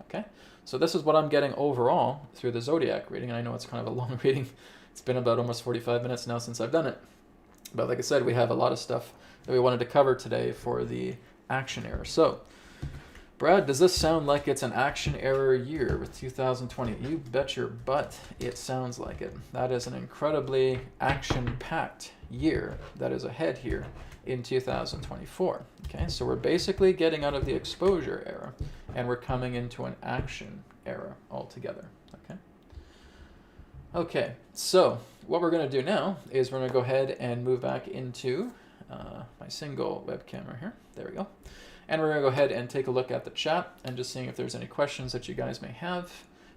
Okay? So this is what I'm getting overall through the Zodiac reading. And I know it's kind of a long reading. It's been about almost 45 minutes now since I've done it. But like I said, we have a lot of stuff that we wanted to cover today for the action error. So, Brad, does this sound like it's an action error year with 2020? You bet your butt it sounds like it. That is an incredibly action-packed year that is ahead here in 2024. Okay, so we're basically getting out of the exposure era and we're coming into an action era altogether. Okay, so what we're going to do now is we're going to go ahead and move back into my single webcam right here. There we go. And we're going to go ahead and take a look at the chat and just seeing if there's any questions that you guys may have.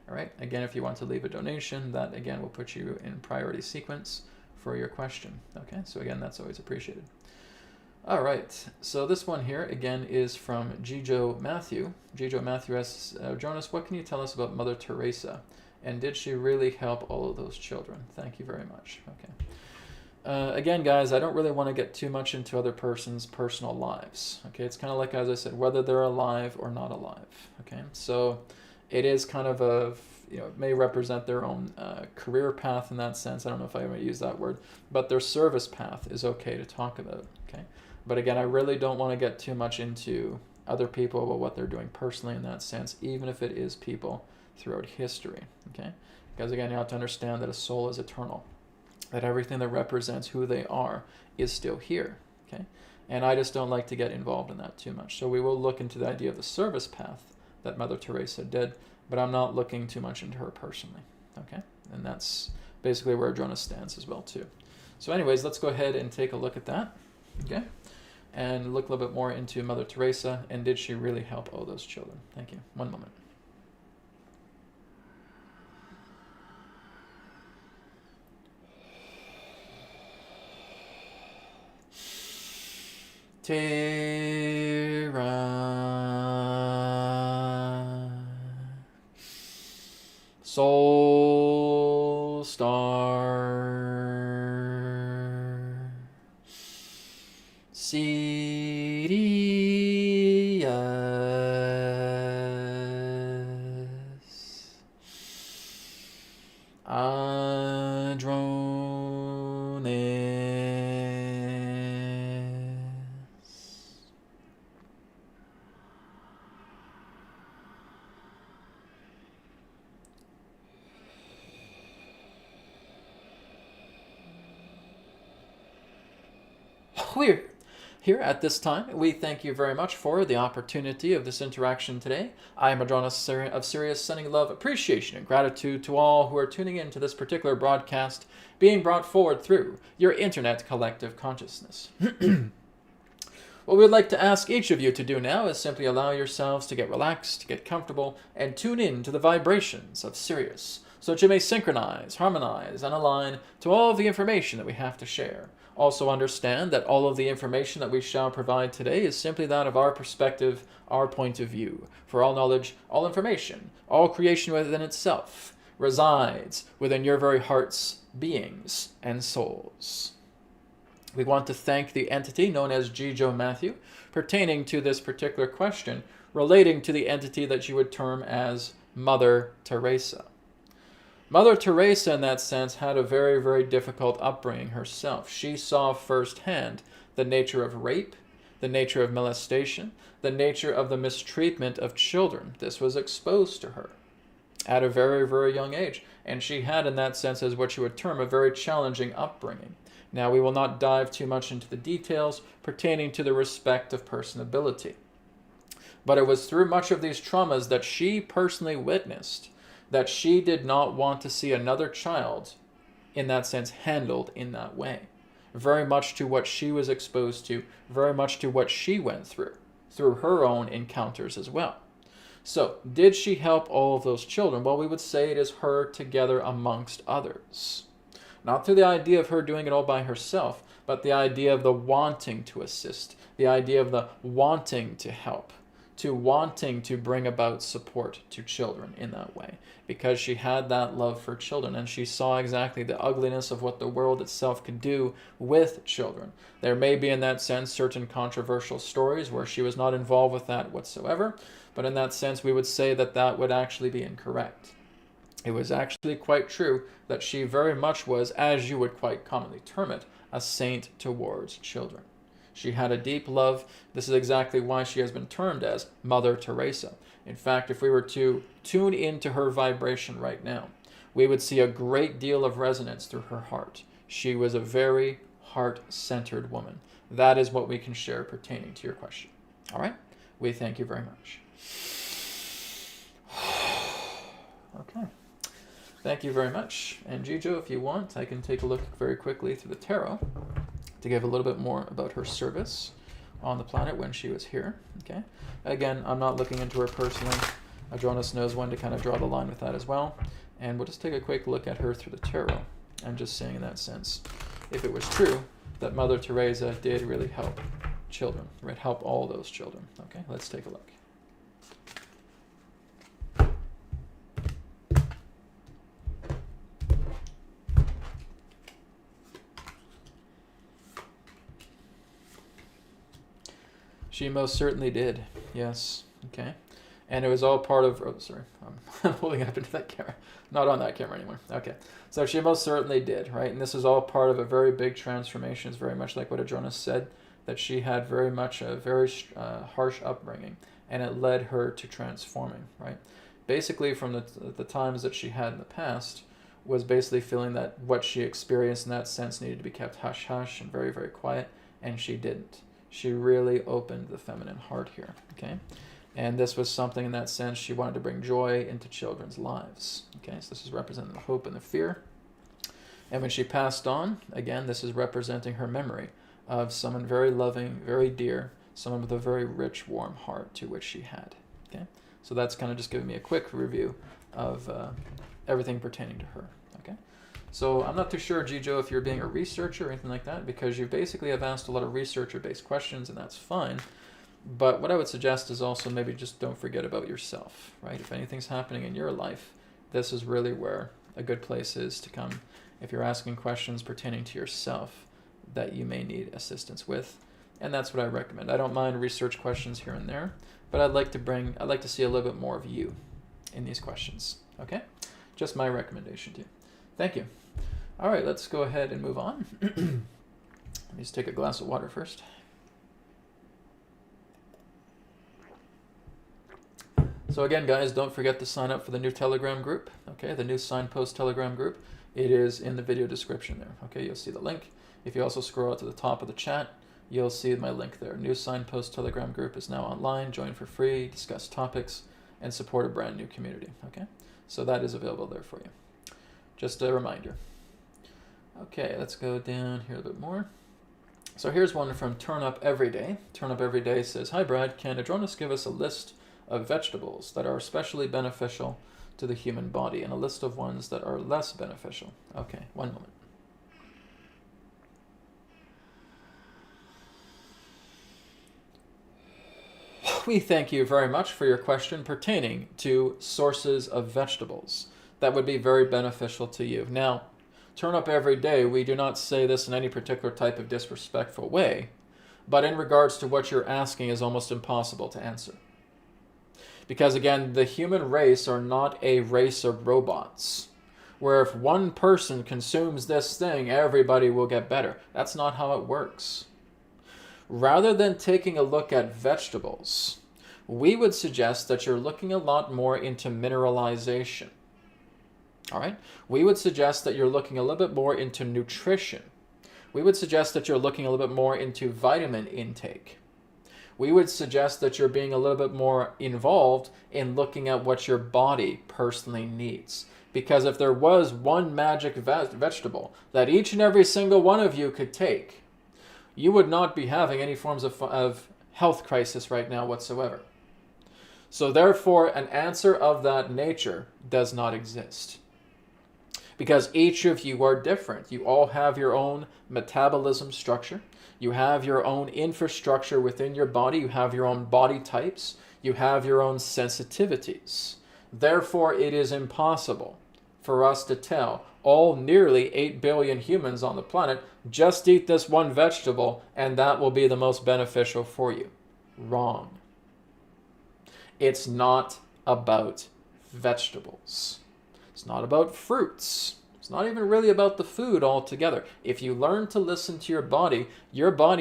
All right, again, if you want to leave a donation, that again will put you in priority sequence for your question. Okay, so again, that's always appreciated. All right, so this one here, again, is from Gijo Matthew. Gijo Matthew asks, Jonas, what can you tell us about Mother Teresa? And did she really help all of those children? Thank you very much. Okay. Again, guys, I don't really want to get too much into other person's personal lives. Okay, it's kind of like, as I said, whether they're alive or not alive. Okay, so it is kind of a, it may represent their own career path in that sense. I don't know if I ever use that word, but their service path is okay to talk about. Okay. But again, I really don't want to get too much into other people about what they're doing personally in that sense, even if it is people throughout history, okay? Because again, you have to understand that a soul is eternal, that everything that represents who they are is still here, okay? And I just don't like to get involved in that too much. So we will look into the idea of the service path that Mother Teresa did, but I'm not looking too much into her personally, okay? And that's basically where Jonas stands as well too. So anyways, let's go ahead and take a look at that, okay? And look a little bit more into Mother Teresa, and did she really help all those children? Thank you. One moment. Terra, Soul Star, Sirius, We're here at this time. We thank you very much for the opportunity of this interaction today. I am Adronis of Sirius, sending love, appreciation, and gratitude to all who are tuning in to this particular broadcast being brought forward through your internet collective consciousness. What we would like to ask each of you to do now is simply allow yourselves to get relaxed, get comfortable, and tune in to the vibrations of Sirius, so that you may synchronize, harmonize, and align to all of the information that we have to share. Also understand that all of the information that we shall provide today is simply that of our perspective, our point of view. For all knowledge, all information, all creation within itself resides within your very hearts, beings, and souls. We want to thank the entity known as Gijo Matthew pertaining to this particular question relating to the entity that you would term as Mother Teresa. Mother Teresa, in that sense, had a very, very difficult upbringing herself. She saw firsthand the nature of rape, the nature of molestation, the nature of the mistreatment of children. This was exposed to her at a very, very young age. And she had, in that sense, as what you would term, a very challenging upbringing. Now, we will not dive too much into the details pertaining to the respect of personability. But it was through much of these traumas that she personally witnessed that she did not want to see another child, in that sense, handled in that way. Very much to what she was exposed to, very much to what she went through her own encounters as well. So, did she help all of those children? Well, we would say it is her together amongst others. Not through the idea of her doing it all by herself, but the idea of the wanting to assist, the idea of the wanting to help, to wanting to bring about support to children in that way, because she had that love for children and she saw exactly the ugliness of what the world itself could do with children. There may be, in that sense, certain controversial stories where she was not involved with that whatsoever, but in that sense, we would say that that would actually be incorrect. It was actually quite true that she very much was, as you would quite commonly term it, a saint towards children. She had a deep love. This is exactly why she has been termed as Mother Teresa. In fact, if we were to tune into her vibration right now, we would see a great deal of resonance through her heart. She was a very heart-centered woman. That is what we can share pertaining to your question. All right? We thank you very much. Okay. Thank you very much. And Jijo, if you want, I can take a look very quickly through the tarot to give a little bit more about her service on the planet when she was here. Okay. Again, I'm not looking into her personally. Adronis knows when to kind of draw the line with that as well. And we'll just take a quick look at her through the tarot. I'm just saying in that sense, if it was true that Mother Teresa did really help children, right? Help all those children. Okay, let's take a look. She most certainly did, yes, okay. And it was all part of, oh, sorry, I'm holding it up into that camera, not on that camera anymore, okay. So she most certainly did, right? And this is all part of a very big transformation. It's very much like what Adronis said, that she had very much a very harsh upbringing, and it led her to transforming, right? Basically, from the times that she had in the past, was basically feeling that what she experienced in that sense needed to be kept hush-hush and very, very quiet, and she didn't. She really opened the feminine heart here, okay? And this was something in that sense she wanted to bring joy into children's lives, okay? So this is representing the hope and the fear. And when she passed on, again, this is representing her memory of someone very loving, very dear, someone with a very rich, warm heart to which she had, okay? So that's kind of just giving me a quick review of everything pertaining to her, okay? So I'm not too sure, Jijo, if you're being a researcher or anything like that, because you basically have asked a lot of researcher-based questions, and that's fine. But what I would suggest is also maybe just don't forget about yourself, right? If anything's happening in your life, this is really where a good place is to come if you're asking questions pertaining to yourself that you may need assistance with. And that's what I recommend. I don't mind research questions here and there, but I'd like to see a little bit more of you in these questions, okay? Just my recommendation to you. Thank you. All right, let's go ahead and move on. Let me just take a glass of water first. So again, guys, don't forget to sign up for the new Telegram group, okay? The new Signpost Telegram group. It is in the video description there, okay? You'll see the link. If you also scroll out to the top of the chat, you'll see my link there. New Signpost Telegram group is now online. Join for free, discuss topics, and support a brand new community, okay? So that is available there for you. Just a reminder. Okay, let's go down here a bit more. So here's one from Turn Up Everyday. Turn Up Everyday says, "Hi Brad, can Adronis give us a list of vegetables that are especially beneficial to the human body and a list of ones that are less beneficial?" Okay, one moment. We thank you very much for your question pertaining to sources of vegetables that would be very beneficial to you. Now, Turn Up Every Day, we do not say this in any particular type of disrespectful way, but in regards to what you're asking is almost impossible to answer. Because again, the human race are not a race of robots, where if one person consumes this thing, everybody will get better. That's not how it works. Rather than taking a look at vegetables, we would suggest that you're looking a lot more into mineralization. All right? We would suggest that you're looking a little bit more into nutrition, We would suggest that you're looking a little bit more into vitamin intake. We would suggest that you're being a little bit more involved in looking at what your body personally needs. Because if there was one magic vegetable that each and every single one of you could take, you would not be having any forms of health crisis right now whatsoever. So therefore, an answer of that nature does not exist. Because each of you are different. You all have your own metabolism structure. You have your own infrastructure within your body. You have your own body types. You have your own sensitivities. Therefore, it is impossible for us to tell all nearly 8 billion humans on the planet, just eat this one vegetable and that will be the most beneficial for you. Wrong. It's not about vegetables. It's not about fruits. It's not even really about the food altogether. If you learn to listen to your body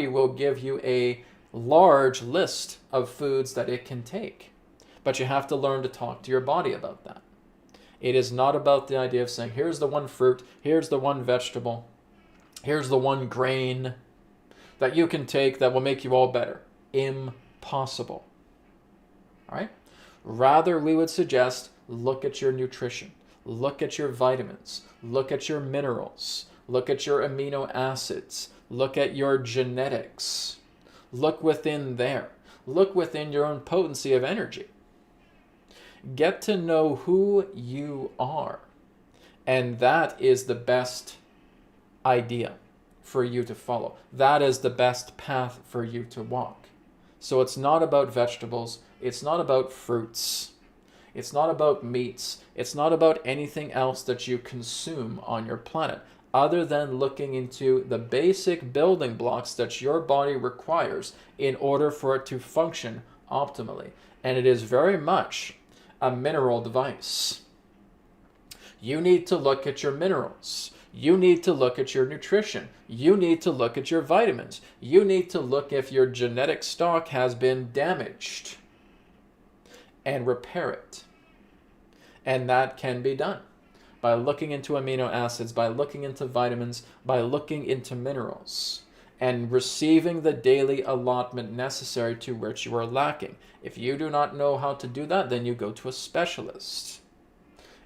will give you a large list of foods that it can take. But you have to learn to talk to your body about that. It is not about the idea of saying, here's the one fruit, here's the one vegetable, here's the one grain that you can take that will make you all better. Impossible. All right? Rather, we would suggest look at your nutrition. Look at your vitamins. Look at your minerals. Look at your amino acids. Look at your genetics. Look within there. Look within your own potency of energy. Get to know who you are. And that is the best idea for you to follow. That is the best path for you to walk. So it's not about vegetables. It's not about fruits. It's not about meats. It's not about anything else that you consume on your planet, other than looking into the basic building blocks that your body requires in order for it to function optimally. And it is very much a mineral device. You need to look at your minerals. You need to look at your nutrition. You need to look at your vitamins. You need to look if your genetic stock has been damaged and repair it. And that can be done by looking into amino acids, by looking into vitamins, by looking into minerals, and receiving the daily allotment necessary to which you are lacking. If you do not know how to do that, then you go to a specialist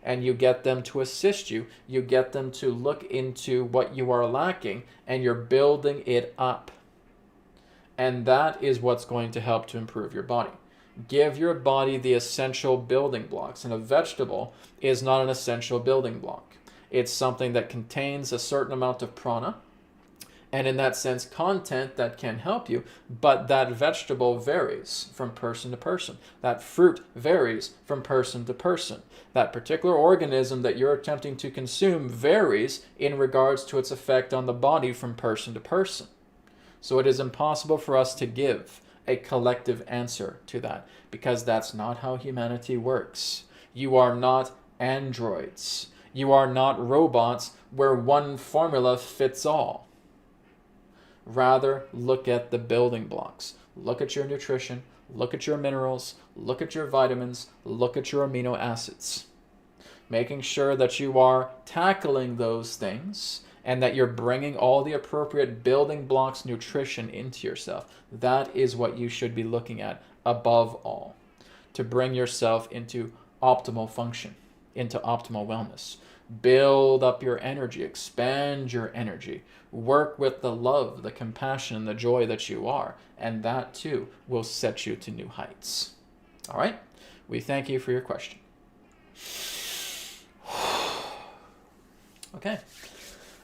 and you get them to assist you. You get them to look into what you are lacking and you're building it up. And that is what's going to help to improve your body. Give your body the essential building blocks. And a vegetable is not an essential building block. It's something that contains a certain amount of prana, and in that sense, content that can help you, but that vegetable varies from person to person. That fruit varies from person to person. That particular organism that you're attempting to consume varies in regards to its effect on the body from person to person. So it is impossible for us to give a collective answer to that, because that's not how humanity works. You are not androids. You are not robots where one formula fits all. Rather, look at the building blocks. Look at your nutrition, look at your minerals, look at your vitamins, look at your amino acids. Making sure that you are tackling those things and that you're bringing all the appropriate building blocks, nutrition into yourself. That is what you should be looking at above all, to bring yourself into optimal function, into optimal wellness. Build up your energy, expand your energy, work with the love, the compassion, and the joy that you are, and that too will set you to new heights. All right? We thank you for your question. Okay.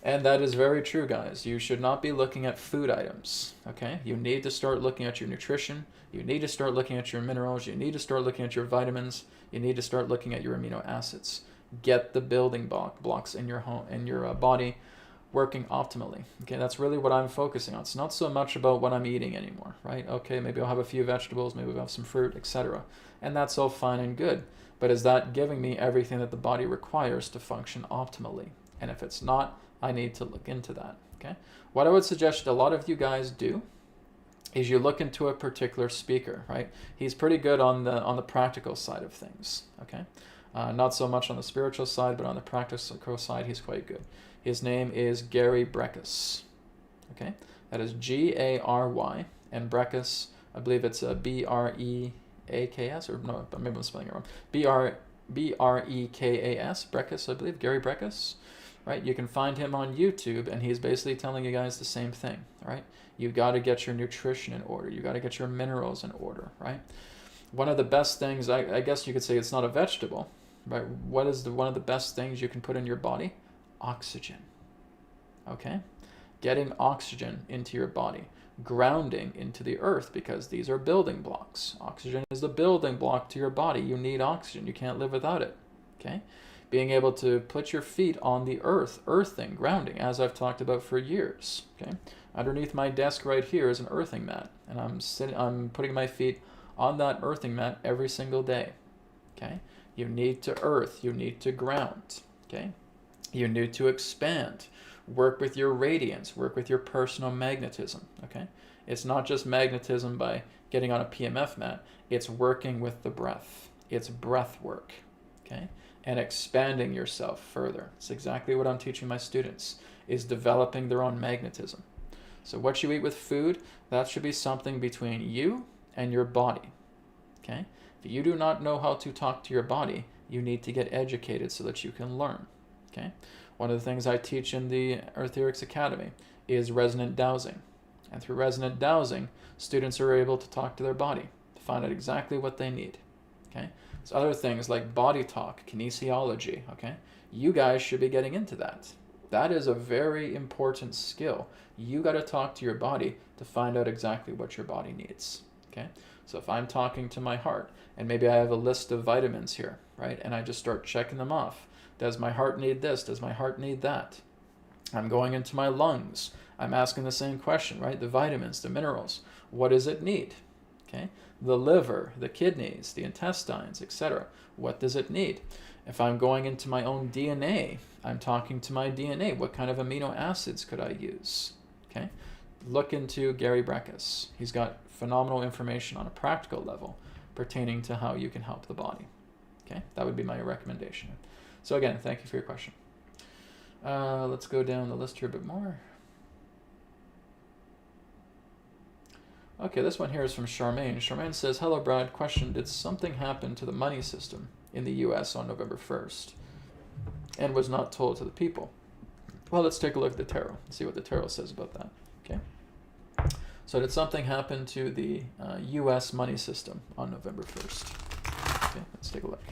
And that is very true, guys. You should not be looking at food items, okay? You need to start looking at your nutrition. You need to start looking at your minerals. You need to start looking at your vitamins. You need to start looking at your amino acids. Get the building blocks in your home, in your body, working optimally. Okay, that's really what I'm focusing on. It's not so much about what I'm eating anymore, right? Okay, maybe I'll have a few vegetables, maybe I'll have some fruit, etc. And that's all fine and good. But is that giving me everything that the body requires to function optimally? And if it's not, I need to look into that. Okay. What I would suggest a lot of you guys do is you look into a particular speaker, right? He's pretty good on the practical side of things. Okay. Not so much on the spiritual side, but on the practical side, he's quite good. His name is Gary Breckus. Okay, that is Gary, and Breckus, I believe it's a Breaks, or no, maybe I'm spelling it wrong. Brekas, Breckus, I believe, Gary Breckus, right? You can find him on YouTube, and he's basically telling you guys the same thing, right? You got to get your nutrition in order. You got to get your minerals in order, right? One of the best things, I guess you could say it's not a vegetable, right? What is one of the best things you can put in your body? Oxygen, okay? Getting oxygen into your body, grounding into the earth, because these are building blocks. Oxygen is the building block to your body. You need oxygen. You can't live without it, okay? Being able to put your feet on the earth, earthing, grounding, as I've talked about for years, okay? Underneath my desk right here is an earthing mat, and I'm putting my feet on that earthing mat every single day, okay? You need to earth, you need to ground, okay? You need to expand, work with your radiance, work with your personal magnetism, okay? It's not just magnetism by getting on a PMF mat, it's working with the breath. It's breath work, okay? And expanding yourself further. It's exactly what I'm teaching my students, is developing their own magnetism. So what you eat with food, that should be something between you and your body, okay? If you do not know how to talk to your body, you need to get educated so that you can learn, okay? One of the things I teach in the Eartherics Academy is resonant dowsing. And through resonant dowsing, students are able to talk to their body to find out exactly what they need, okay? So other things like body talk, kinesiology, okay? You guys should be getting into that. That is a very important skill. You got to talk to your body to find out exactly what your body needs, okay? So if I'm talking to my heart, and maybe I have a list of vitamins here, right? And I just start checking them off. Does my heart need this? Does my heart need that? I'm going into my lungs. I'm asking the same question, right? The vitamins, the minerals. What does it need? Okay? The liver, the kidneys, the intestines, etc. What does it need? If I'm going into my own DNA, I'm talking to my DNA. What kind of amino acids could I use? Okay? Look into Gary Breckus. He's got phenomenal information on a practical level pertaining to how you can help the body. Okay? That would be my recommendation. So again, thank you for your question. Let's go down the list here a bit more. Okay, this one here is from Charmaine. Charmaine says, hello, Brad. Question, did something happen to the money system in the U.S. on November 1st and was not told to the people? Well, let's take a look at the tarot and see what the tarot says about that. Okay. So did something happen to the U.S. money system on November 1st? Okay, let's take a look.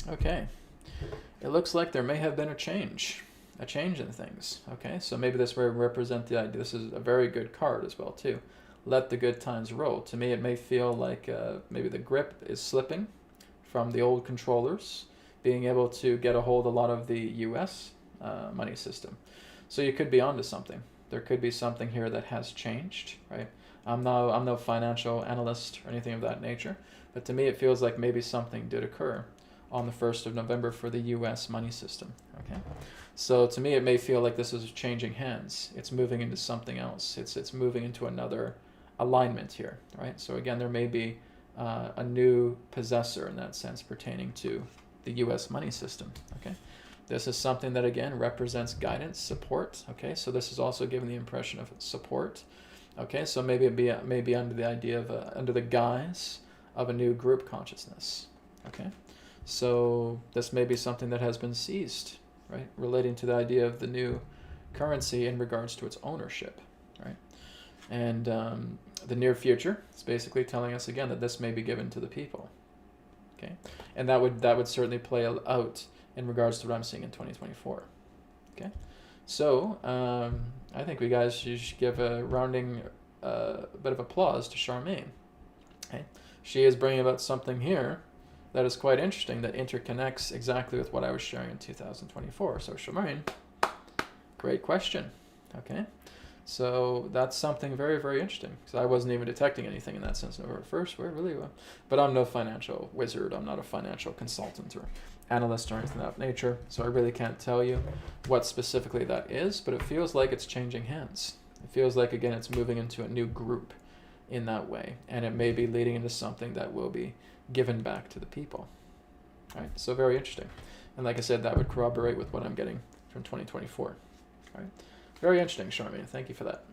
Okay, it looks like there may have been a change in things. Okay, so maybe this will represent the idea. This is a very good card as well too. Let the good times roll. To me, it may feel like maybe the grip is slipping from the old controllers, being able to get a hold of a lot of the U.S. Money system. So you could be onto something. There could be something here that has changed, right? I'm no financial analyst or anything of that nature, but to me it feels like maybe something did occur on the 1st of November for the U.S. money system, okay? So to me, it may feel like this is changing hands. It's moving into something else. It's moving into another alignment here, right? So again, there may be a new possessor in that sense pertaining to the U.S. money system, okay? This is something that, again, represents guidance, support, okay? So this is also giving the impression of support, okay? So maybe it may be under the idea of, under the guise of a new group consciousness, okay? So this may be something that has been seized, right? Relating to the idea of the new currency in regards to its ownership, right? And the near future is basically telling us again that this may be given to the people, okay? And that would certainly play out in regards to what I'm seeing in 2024, okay? So I think you should give a rounding bit of applause to Charmaine, okay? She is bringing about something here that is quite interesting, that interconnects exactly with what I was sharing in 2024. So Charmaine, great question, okay? So that's something very, very interesting, because I wasn't even detecting anything in that sense November 1st. Where really, but I'm no financial wizard. I'm not a financial consultant or analyst or anything of that nature. So I really can't tell you what specifically that is, but it feels like it's changing hands. It feels like, again, it's moving into a new group in that way, and it may be leading into something that will be given back to the people. Right? So very interesting. And like I said, that would corroborate with what I'm getting from 2024. Right? Very interesting, Charmaine. Thank you for that.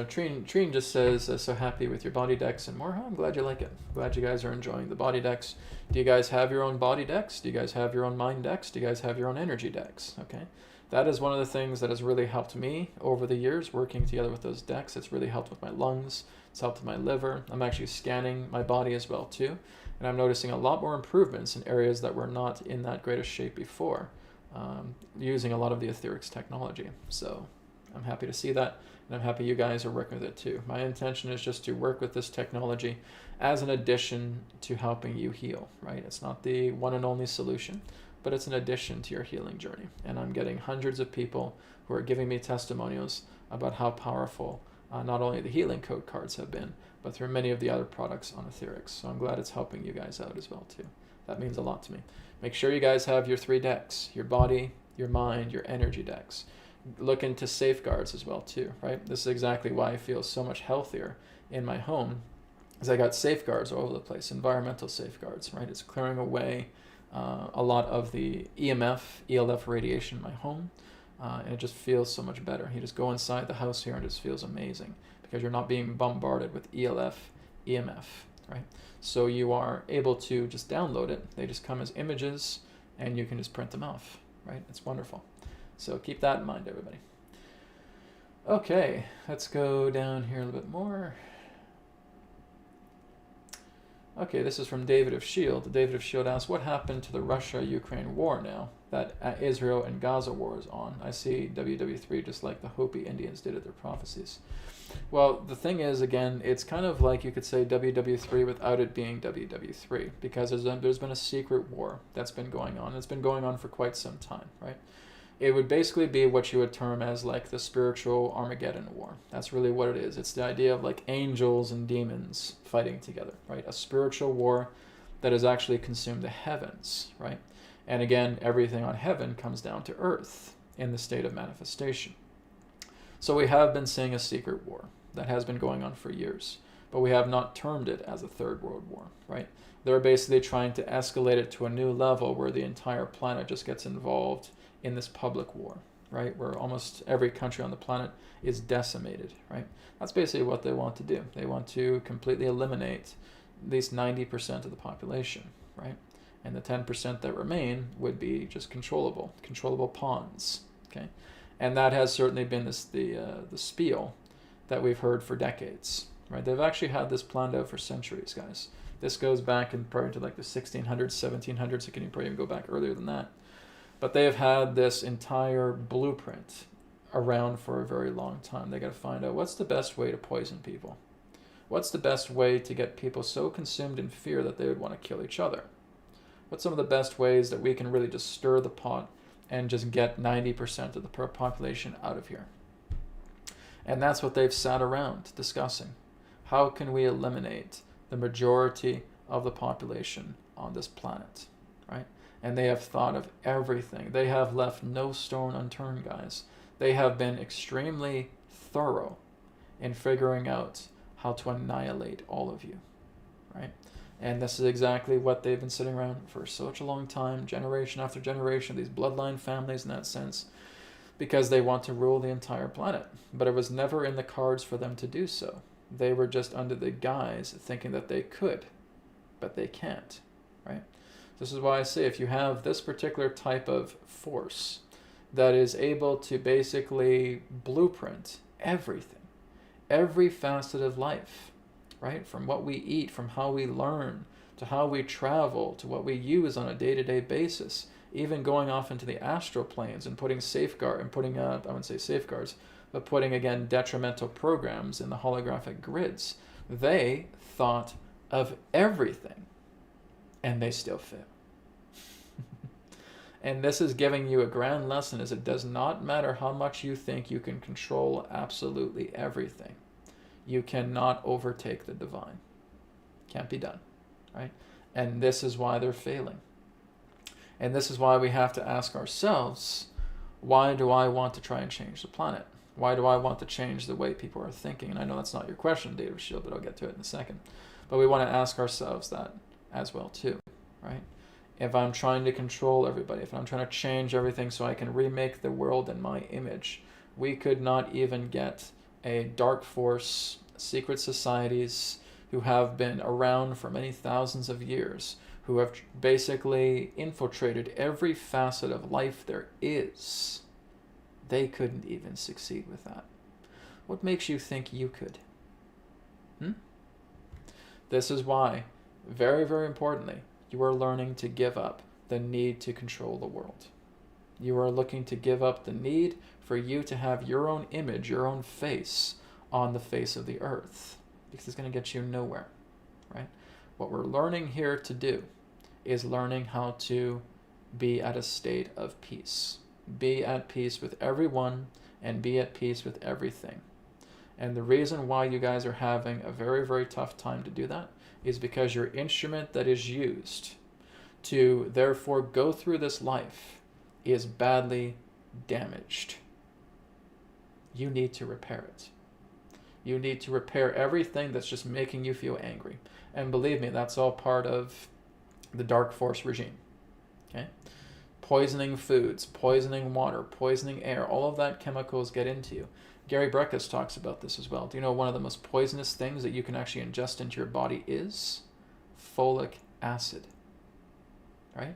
Treen just says, so happy with your body decks and more. Oh, I'm glad you like it. Glad you guys are enjoying the body decks. Do you guys have your own body decks? Do you guys have your own mind decks? Do you guys have your own energy decks? Okay. That is one of the things that has really helped me over the years, working together with those decks. It's really helped with my lungs. It's helped with my liver. I'm actually scanning my body as well, too. And I'm noticing a lot more improvements in areas that were not in that greatest shape before, using a lot of the etherics technology. So I'm happy to see that, and I'm happy you guys are working with it too. My intention is just to work with this technology as an addition to helping you heal, right? It's not the one and only solution, but it's an addition to your healing journey. And I'm getting hundreds of people who are giving me testimonials about how powerful not only the healing code cards have been, but through many of the other products on etherics. So I'm glad it's helping you guys out as well too. That means a lot to me. Make sure you guys have your 3 decks: your body, your mind, your energy decks. Look into safeguards as well too, right? This is exactly why I feel so much healthier in my home, is I got safeguards all over the place, environmental safeguards, right? It's clearing away a lot of the ELF radiation in my home, and it just feels so much better. You just go inside the house here and it just feels amazing, because you're not being bombarded with ELF, EMF, right? So you are able to just download it. They just come as images, and you can just print them off, right? It's wonderful. So keep that in mind, everybody. Okay, let's go down here a little bit more. Okay, this is from David of S.H.I.E.L.D. David of S.H.I.E.L.D. asks, what happened to the Russia-Ukraine war now that Israel and Gaza war is on? I see WW3 just like the Hopi Indians did at their prophecies. Well, the thing is, again, it's kind of like you could say WW3 without it being WW3, because there's been a secret war that's been going on. It's been going on for quite some time, right? It would basically be what you would term as like the spiritual Armageddon war. That's really what it is. It's the idea of like angels and demons fighting together, right? A spiritual war that has actually consumed the heavens, right? And again, everything on heaven comes down to earth in the state of manifestation. So we have been seeing a secret war that has been going on for years, but we have not termed it as a third world war, right? They're basically trying to escalate it to a new level where the entire planet just gets involved in this public war, right? Where almost every country on the planet is decimated, right? That's basically what they want to do. They want to completely eliminate at least 90% of the population, right? And the 10% that remain would be just controllable pawns, okay? And that has certainly been the spiel that we've heard for decades, right? They've actually had this planned out for centuries, guys. This goes back in probably to like the 1600s, 1700s. It can probably even go back earlier than that. But they have had this entire blueprint around for a very long time. They got to find out what's the best way to poison people. What's the best way to get people so consumed in fear that they would want to kill each other? What's some of the best ways that we can really just stir the pot and just get 90% of the population out of here? And that's what they've sat around discussing. How can we eliminate the majority of the population on this planet, right? And they have thought of everything. They have left no stone unturned, guys. They have been extremely thorough in figuring out how to annihilate all of you, right? And this is exactly what they've been sitting around for such a long time, generation after generation, these bloodline families in that sense, because they want to rule the entire planet. But it was never in the cards for them to do so. They were just under the guise thinking that they could, but they can't, right? This is why I say if you have this particular type of force that is able to basically blueprint everything, every facet of life, right? From what we eat, from how we learn, to how we travel, to what we use on a day-to-day basis, even going off into the astral planes and putting I wouldn't say safeguards, but putting, again, detrimental programs in the holographic grids. They thought of everything, and they still fail. And this is giving you a grand lesson, is it does not matter how much you think you can control absolutely everything. You cannot overtake the divine. Can't be done, right? And this is why they're failing. And this is why we have to ask ourselves, why do I want to try and change the planet? Why do I want to change the way people are thinking? And I know that's not your question, Data Shield, but I'll get to it in a second. But we want to ask ourselves that as well too, right? If I'm trying to control everybody, if I'm trying to change everything so I can remake the world in my image, we could not even get a dark force, secret societies who have been around for many thousands of years, who have basically infiltrated every facet of life there is. They couldn't even succeed with that. What makes you think you could? This is why, very, very importantly, you are learning to give up the need to control the world. You are looking to give up the need for you to have your own image, your own face on the face of the earth, because it's going to get you nowhere, right? What we're learning here to do is learning how to be at a state of peace. Be at peace with everyone and be at peace with everything. And the reason why you guys are having a very, very tough time to do that is because your instrument that is used to therefore go through this life is badly damaged. You need to repair it. You need to repair everything that's just making you feel angry. And believe me, that's all part of the dark force regime. Okay? Poisoning foods, poisoning water, poisoning air, all of that chemicals get into you. Gary Breckus talks about this as well. Do you know one of the most poisonous things that you can actually ingest into your body is? Folic acid. Right?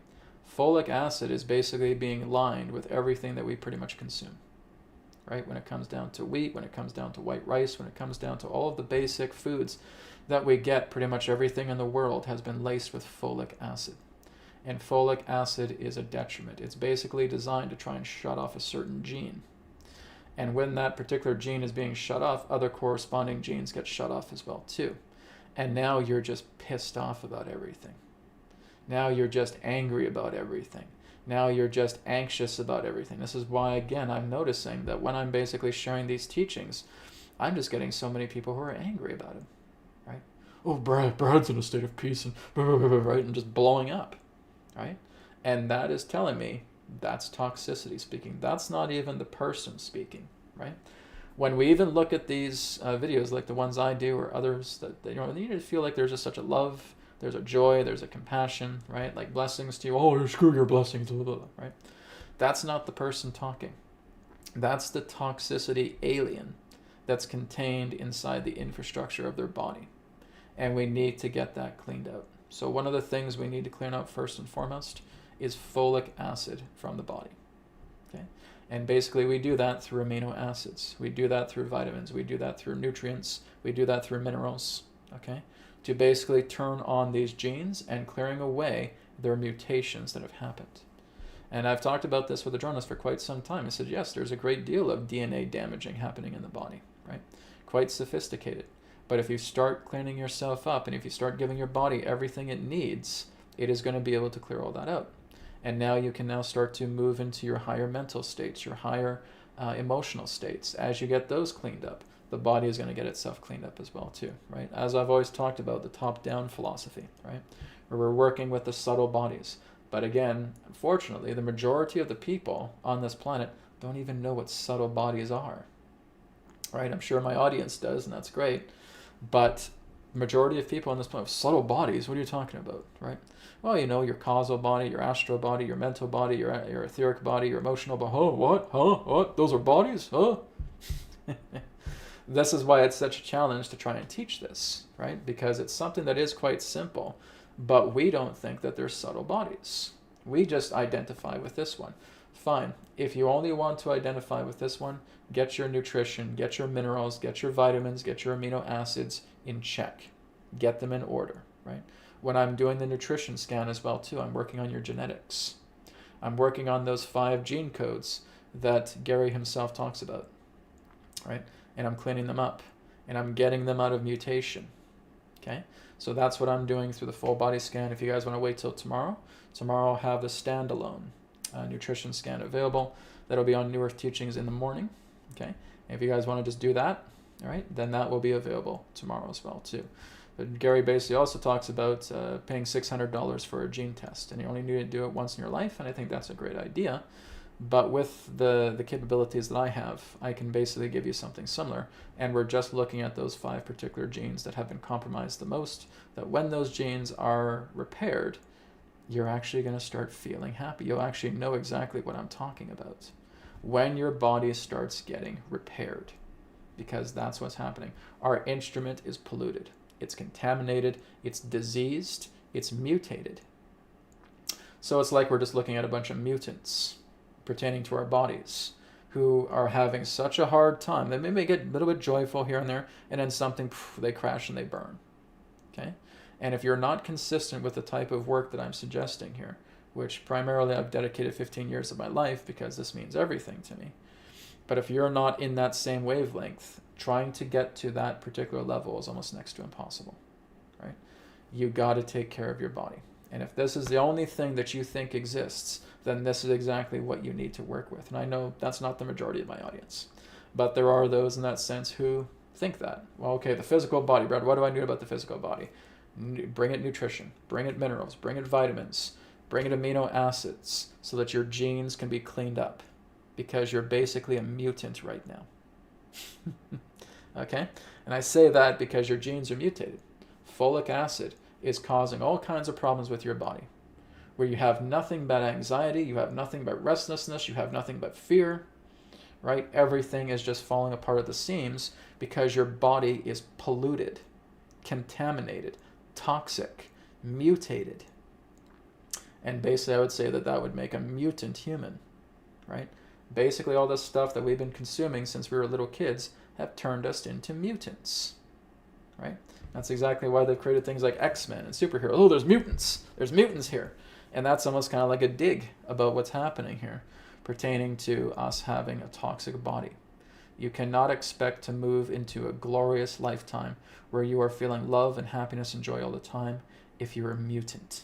Folic acid is basically being lined with everything that we pretty much consume. Right? When it comes down to wheat, when it comes down to white rice, when it comes down to all of the basic foods that we get, pretty much everything in the world has been laced with folic acid. And folic acid is a detriment. It's basically designed to try and shut off a certain gene. And when that particular gene is being shut off, other corresponding genes get shut off as well too. And now you're just pissed off about everything. Now you're just angry about everything. Now you're just anxious about everything. This is why, again, I'm noticing that when I'm basically sharing these teachings, I'm just getting so many people who are angry about it, right? Oh, Brad's in a state of peace and right, and just blowing up, right? And that is telling me that's toxicity speaking. That's not even the person speaking, right? When we even look at these videos like the ones I do or others, that you know, you just feel like there's just such a love, there's a joy, there's a compassion, right? Like blessings to you. Oh, screw your blessings, blah, blah, blah, right? That's not the person talking. That's the toxicity alien that's contained inside the infrastructure of their body. And we need to get that cleaned out. So one of the things we need to clean out first and foremost is folic acid from the body. Okay? And basically we do that through amino acids. We do that through vitamins. We do that through nutrients. We do that through minerals. Okay? To basically turn on these genes and clearing away their mutations that have happened. And I've talked about this with a journalist for quite some time. I said, yes, there's a great deal of DNA damaging happening in the body, right? Quite sophisticated. But if you start cleaning yourself up and if you start giving your body everything it needs, it is going to be able to clear all that out. And now you can now start to move into your higher mental states, your higher emotional states. As you get those cleaned up, the body is going to get itself cleaned up as well too, right? As I've always talked about, the top-down philosophy, right? Where we're working with the subtle bodies. But again, unfortunately, the majority of the people on this planet don't even know what subtle bodies are, right? I'm sure my audience does, and that's great. But the majority of people on this planet, subtle bodies, what are you talking about, right? Well, you know, your causal body, your astral body, your mental body, your etheric body, your emotional body. Oh, what? Huh? What? Those are bodies? Huh? This is why it's such a challenge to try and teach this, right? Because it's something that is quite simple, but we don't think that there's subtle bodies. We just identify with this one. Fine. If you only want to identify with this one, get your nutrition, get your minerals, get your vitamins, get your amino acids in check. Get them in order, right? When I'm doing the nutrition scan as well too, I'm working on your genetics. I'm working on those 5 gene codes that Gary himself talks about, right? And I'm cleaning them up and I'm getting them out of mutation. Okay, so that's what I'm doing through the full body scan. If you guys want to wait till tomorrow, I'll have the standalone nutrition scan available. That'll be on New Earth Teachings in the morning. Okay, and if you guys want to just do that, all right, then that will be available tomorrow as well too. But Gary basically also talks about paying $600 for a gene test, and you only need to do it once in your life, and I think that's a great idea. But with the capabilities that I have, I can basically give you something similar, and we're just looking at those 5 particular genes that have been compromised the most, that when those genes are repaired, you're actually going to start feeling happy. You'll actually know exactly what I'm talking about when your body starts getting repaired, because that's what's happening. Our instrument is polluted. It's contaminated, it's diseased, it's mutated. So it's like we're just looking at a bunch of mutants pertaining to our bodies who are having such a hard time. They may get a little bit joyful here and there, and then something, they crash and they burn. Okay? And if you're not consistent with the type of work that I'm suggesting here, which primarily I've dedicated 15 years of my life because this means everything to me, but if you're not in that same wavelength, trying to get to that particular level is almost next to impossible, right? You got to take care of your body. And if this is the only thing that you think exists, then this is exactly what you need to work with. And I know that's not the majority of my audience, but there are those in that sense who think that. Well, okay, the physical body, Brad, what do I do about the physical body? Bring it nutrition, bring it minerals, bring it vitamins, bring it amino acids so that your genes can be cleaned up, because you're basically a mutant right now. Okay? And I say that because your genes are mutated. Folic acid is causing all kinds of problems with your body, where you have nothing but anxiety, you have nothing but restlessness, you have nothing but fear, right? Everything is just falling apart at the seams because your body is polluted, contaminated, toxic, mutated. And basically I would say that that would make a mutant human, right? Basically all this stuff that we've been consuming since we were little kids have turned us into mutants, right? That's exactly why they've created things like X-Men and superheroes. Oh, there's mutants here. And that's almost kind of like a dig about what's happening here pertaining to us having a toxic body. You cannot expect to move into a glorious lifetime where you are feeling love and happiness and joy all the time if you're a mutant.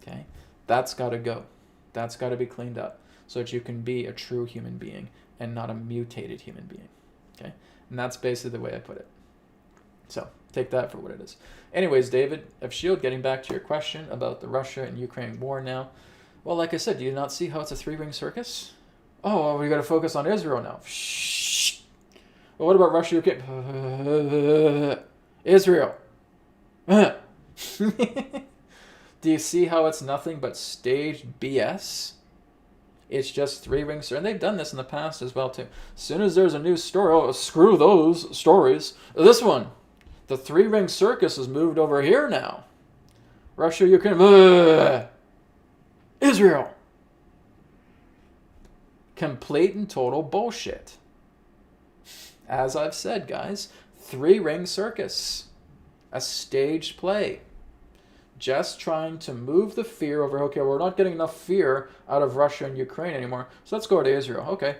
Okay? That's got to go. That's got to be cleaned up so that you can be a true human being and not a mutated human being. Okay? And that's basically the way I put it. So take that for what it is. Anyways, David of S.H.I.E.L.D., getting back to your question about the Russia and Ukraine war now. Well, like I said, do you not see how it's a 3-ring circus? Oh, well, we got to focus on Israel now. Shh. Well, what about Russia, Ukraine? Israel. Do you see how it's nothing but staged BS? It's just 3-ring circus. And they've done this in the past as well, too. As soon as there's a new story, oh, screw those stories. This one. The 3-ring circus has moved over here now. Russia, Ukraine, Israel. Complete and total bullshit. As I've said, guys, 3-ring circus. A staged play. Just trying to move the fear over, okay, we're not getting enough fear out of Russia and Ukraine anymore, so let's go to Israel. Okay.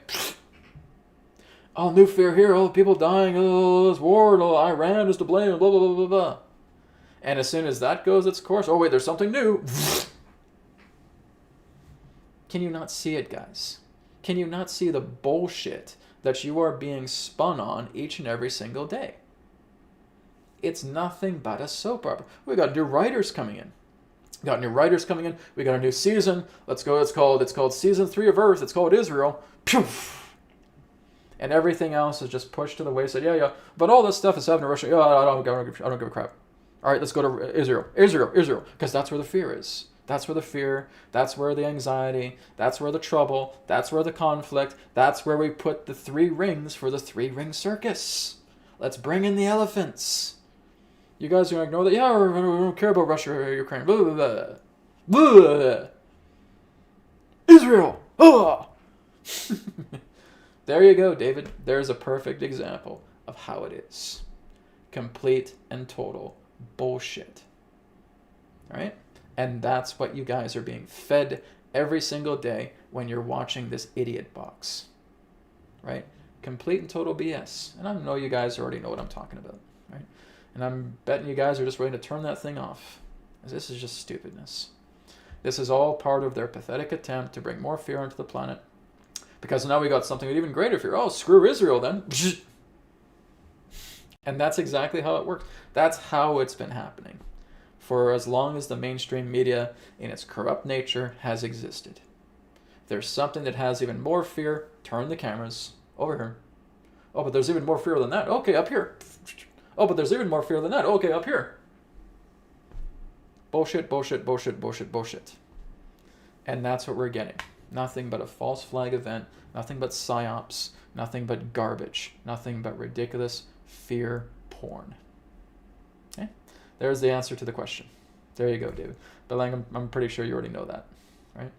Oh, new fear here, oh, people dying, oh, this war, oh, Iran is to blame, blah, blah, blah, blah, blah. And as soon as that goes its course, oh, wait, there's something new. Can you not see it, guys? Can you not see the bullshit that you are being spun on each and every single day? It's nothing but a soap opera. We got new writers coming in. We got new writers coming in. We got a new season. Let's go. It's called Season 3 of Earth. It's called Israel. Poof. And everything else is just pushed to the wayside. Yeah. But all this stuff is happening in Russia. Yeah, I don't give a crap. All right, let's go to Israel. Israel. Because that's where the fear is. That's where the fear. That's where the anxiety. That's where the trouble. That's where the conflict. That's where we put the 3 rings for the 3-ring circus. Let's bring in the elephants. You guys are going to ignore that? Yeah, we don't care about Russia or Ukraine. Blah, blah, blah. Blah. Israel. Oh. There you go, David. There's a perfect example of how it is. Complete and total bullshit. All right? And that's what you guys are being fed every single day when you're watching this idiot box. Right? Complete and total BS. And I know you guys already know what I'm talking about. Right? And I'm betting you guys are just ready to turn that thing off. This is just stupidness. This is all part of their pathetic attempt to bring more fear into the planet. Because now we got something with even greater fear. Oh, screw Israel then. And that's exactly how it works. That's how it's been happening for as long as the mainstream media in its corrupt nature has existed. If there's something that has even more fear, turn the cameras over here. Oh, but there's even more fear than that. Okay, up here. Oh, but there's even more fear than that. Okay, up here. Bullshit, bullshit, bullshit, bullshit, bullshit. And that's what we're getting. Nothing but a false flag event, nothing but psyops, nothing but garbage, nothing but ridiculous fear porn. Okay? There's the answer to the question. There you go, David. But like, I'm pretty sure you already know that, right?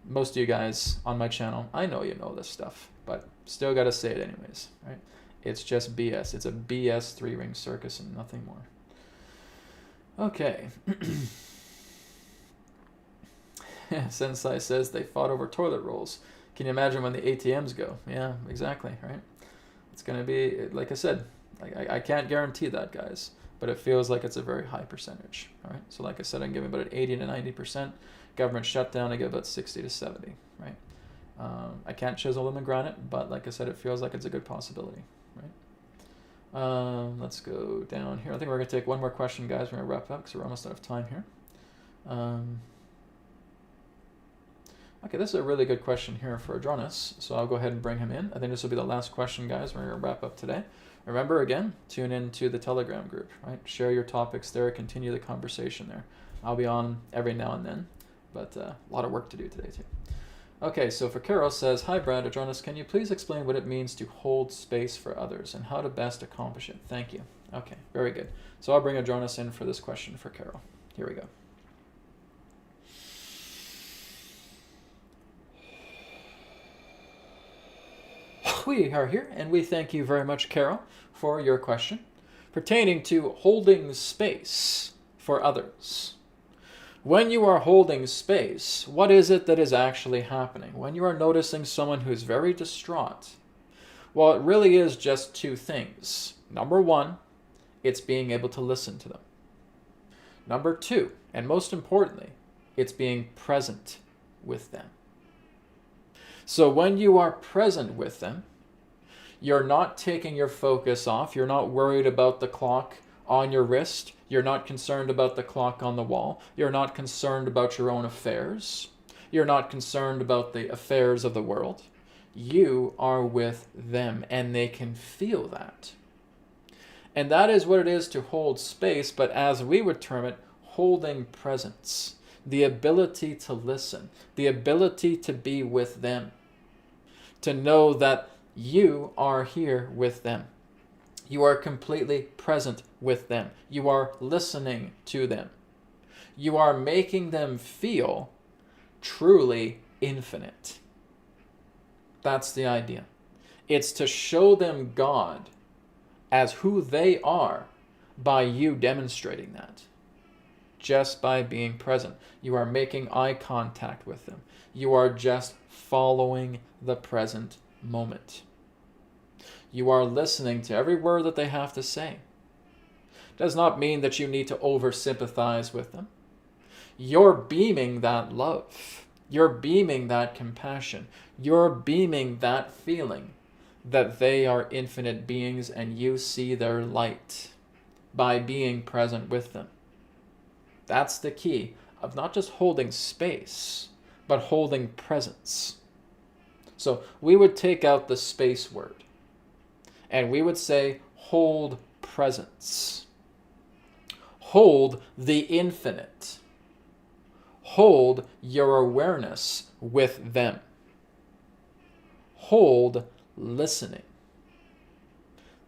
Most of you guys on my channel, I know you know this stuff, but still got to say it anyways, right? It's just BS. It's a BS three-ring circus and nothing more. Okay. Sensei says they fought over toilet rolls. Can you imagine when the ATMs go? Yeah, exactly, right? It's going to be, like I said, I can't guarantee that, guys, but it feels like it's a very high percentage, all right? So like I said, I'm giving about an 80 to 90%. Government shutdown, I give about 60 to 70, right? I can't chisel them in granite, but like I said, it feels like it's a good possibility, right? Let's go down here. I think we're going to take one more question, guys. We're going to wrap up because we're almost out of time here. Okay, this is a really good question here for Adronis, so I'll go ahead and bring him in. I think this will be the last question, guys. We're going to wrap up today. Remember, again, tune in to the Telegram group, right? Share your topics there, continue the conversation there. I'll be on every now and then, but a lot of work to do today, too. Okay, so for Carol says, hi, Brad. Adronis, can you please explain what it means to hold space for others and how to best accomplish it? Thank you. Okay, very good. So I'll bring Adronis in for this question for Carol. Here we go. We are here, and we thank you very much, Carol, for your question pertaining to holding space for others. When you are holding space, what is it that is actually happening? When you are noticing someone who's very distraught, well, it really is just two things. Number one, it's being able to listen to them. Number two, and most importantly, it's being present with them. So when you are present with them, you're not taking your focus off. You're not worried about the clock on your wrist. You're not concerned about the clock on the wall. You're not concerned about your own affairs. You're not concerned about the affairs of the world. You are with them, and they can feel that. And that is what it is to hold space, but as we would term it, holding presence. The ability to listen. The ability to be with them. To know that you are here with them. You are completely present with them. You are listening to them. You are making them feel truly infinite. That's the idea. It's to show them God as who they are by you demonstrating that. Just by being present. You are making eye contact with them. You are just following the present moment. You are listening to every word that they have to say. Does not mean that you need to over-sympathize with them. You're beaming that love. You're beaming that compassion. You're beaming that feeling that they are infinite beings and you see their light by being present with them. That's the key of not just holding space, but holding presence. So we would take out the space word and we would say hold presence. Hold the infinite. Hold your awareness with them. Hold listening.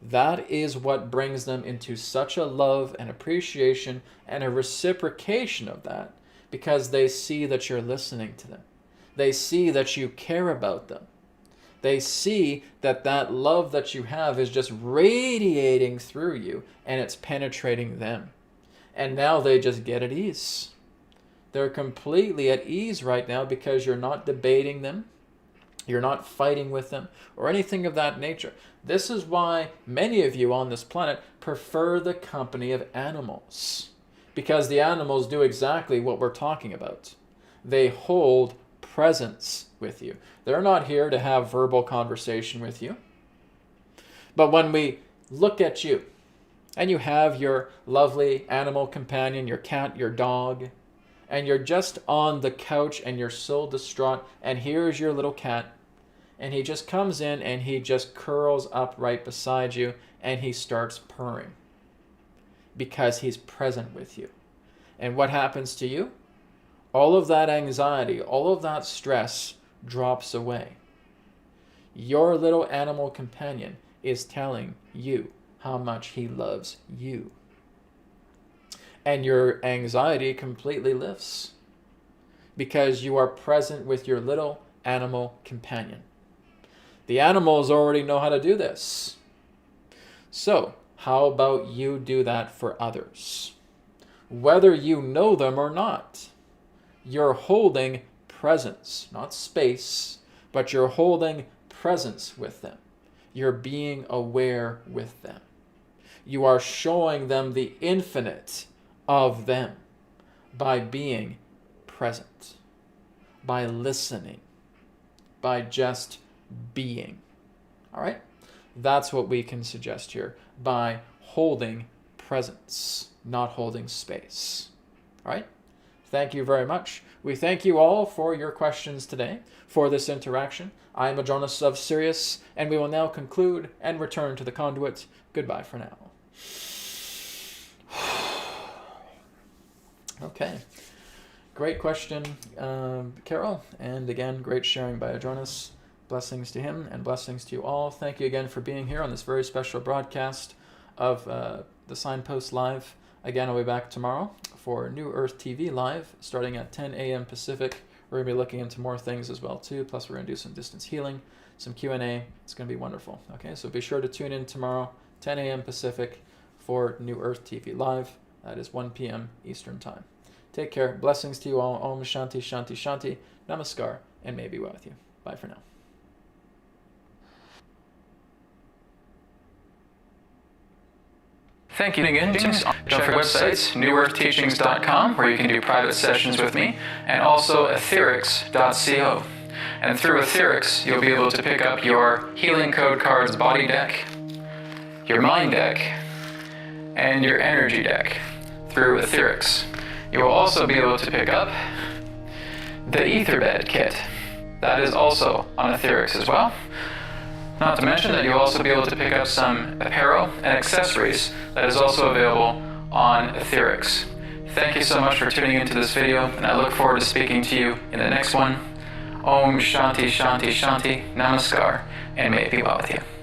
That is what brings them into such a love and appreciation and a reciprocation of that, because they see that you're listening to them. They see that you care about them. They see that that love that you have is just radiating through you and it's penetrating them. And now they just get at ease. They're completely at ease right now because you're not debating them. You're not fighting with them or anything of that nature. This is why many of you on this planet prefer the company of animals. Because the animals do exactly what we're talking about. They hold presence with you. They're not here to have verbal conversation with you. But when we look at you, and you have your lovely animal companion, your cat, your dog, and you're just on the couch and you're so distraught, and here's your little cat, and he just comes in and he just curls up right beside you and he starts purring because he's present with you. And what happens to you? All of that anxiety, all of that stress drops away. Your little animal companion is telling you how much he loves you. And your anxiety completely lifts because you are present with your little animal companion. The animals already know how to do this. So, how about you do that for others? Whether you know them or not, you're holding presence, not space, but you're holding presence with them. You're being aware with them. You are showing them the infinite of them by being present, by listening, by just being. All right? That's what we can suggest here by holding presence, not holding space. All right? Thank you very much. We thank you all for your questions today, for this interaction. I am Jonas of Sirius, and we will now conclude and return to the conduit. Goodbye for now. Okay. Great question, Carol. And again, great sharing by Jonas. Blessings to him and blessings to you all. Thank you again for being here on this very special broadcast of the Signposts Live. Again, I'll be back tomorrow for New Earth TV Live, starting at 10 a.m. Pacific. We're going to be looking into more things as well, too. Plus, we're going to do some distance healing, some Q&A. It's going to be wonderful. Okay, so be sure to tune in tomorrow, 10 a.m. Pacific, for New Earth TV Live. That is 1 p.m. Eastern Time. Take care. Blessings to you all. Om Shanti, Shanti, Shanti. Namaskar, and may be well with you. Bye for now. Thank you again. Don't forget our websites, newearthteachings.com, where you can do private sessions with me, and also etherics.co. And through Etherics, you'll be able to pick up your Healing Code Cards body deck, your mind deck, and your energy deck through Etherics. You will also be able to pick up the Etherbed kit. That is also on Etherics as well. Not to mention that you'll also be able to pick up some apparel and accessories that is also available on Etherics. Thank you so much for tuning into this video, and I look forward to speaking to you in the next one. Om Shanti, Shanti, Shanti, Namaskar, and may it be well with you.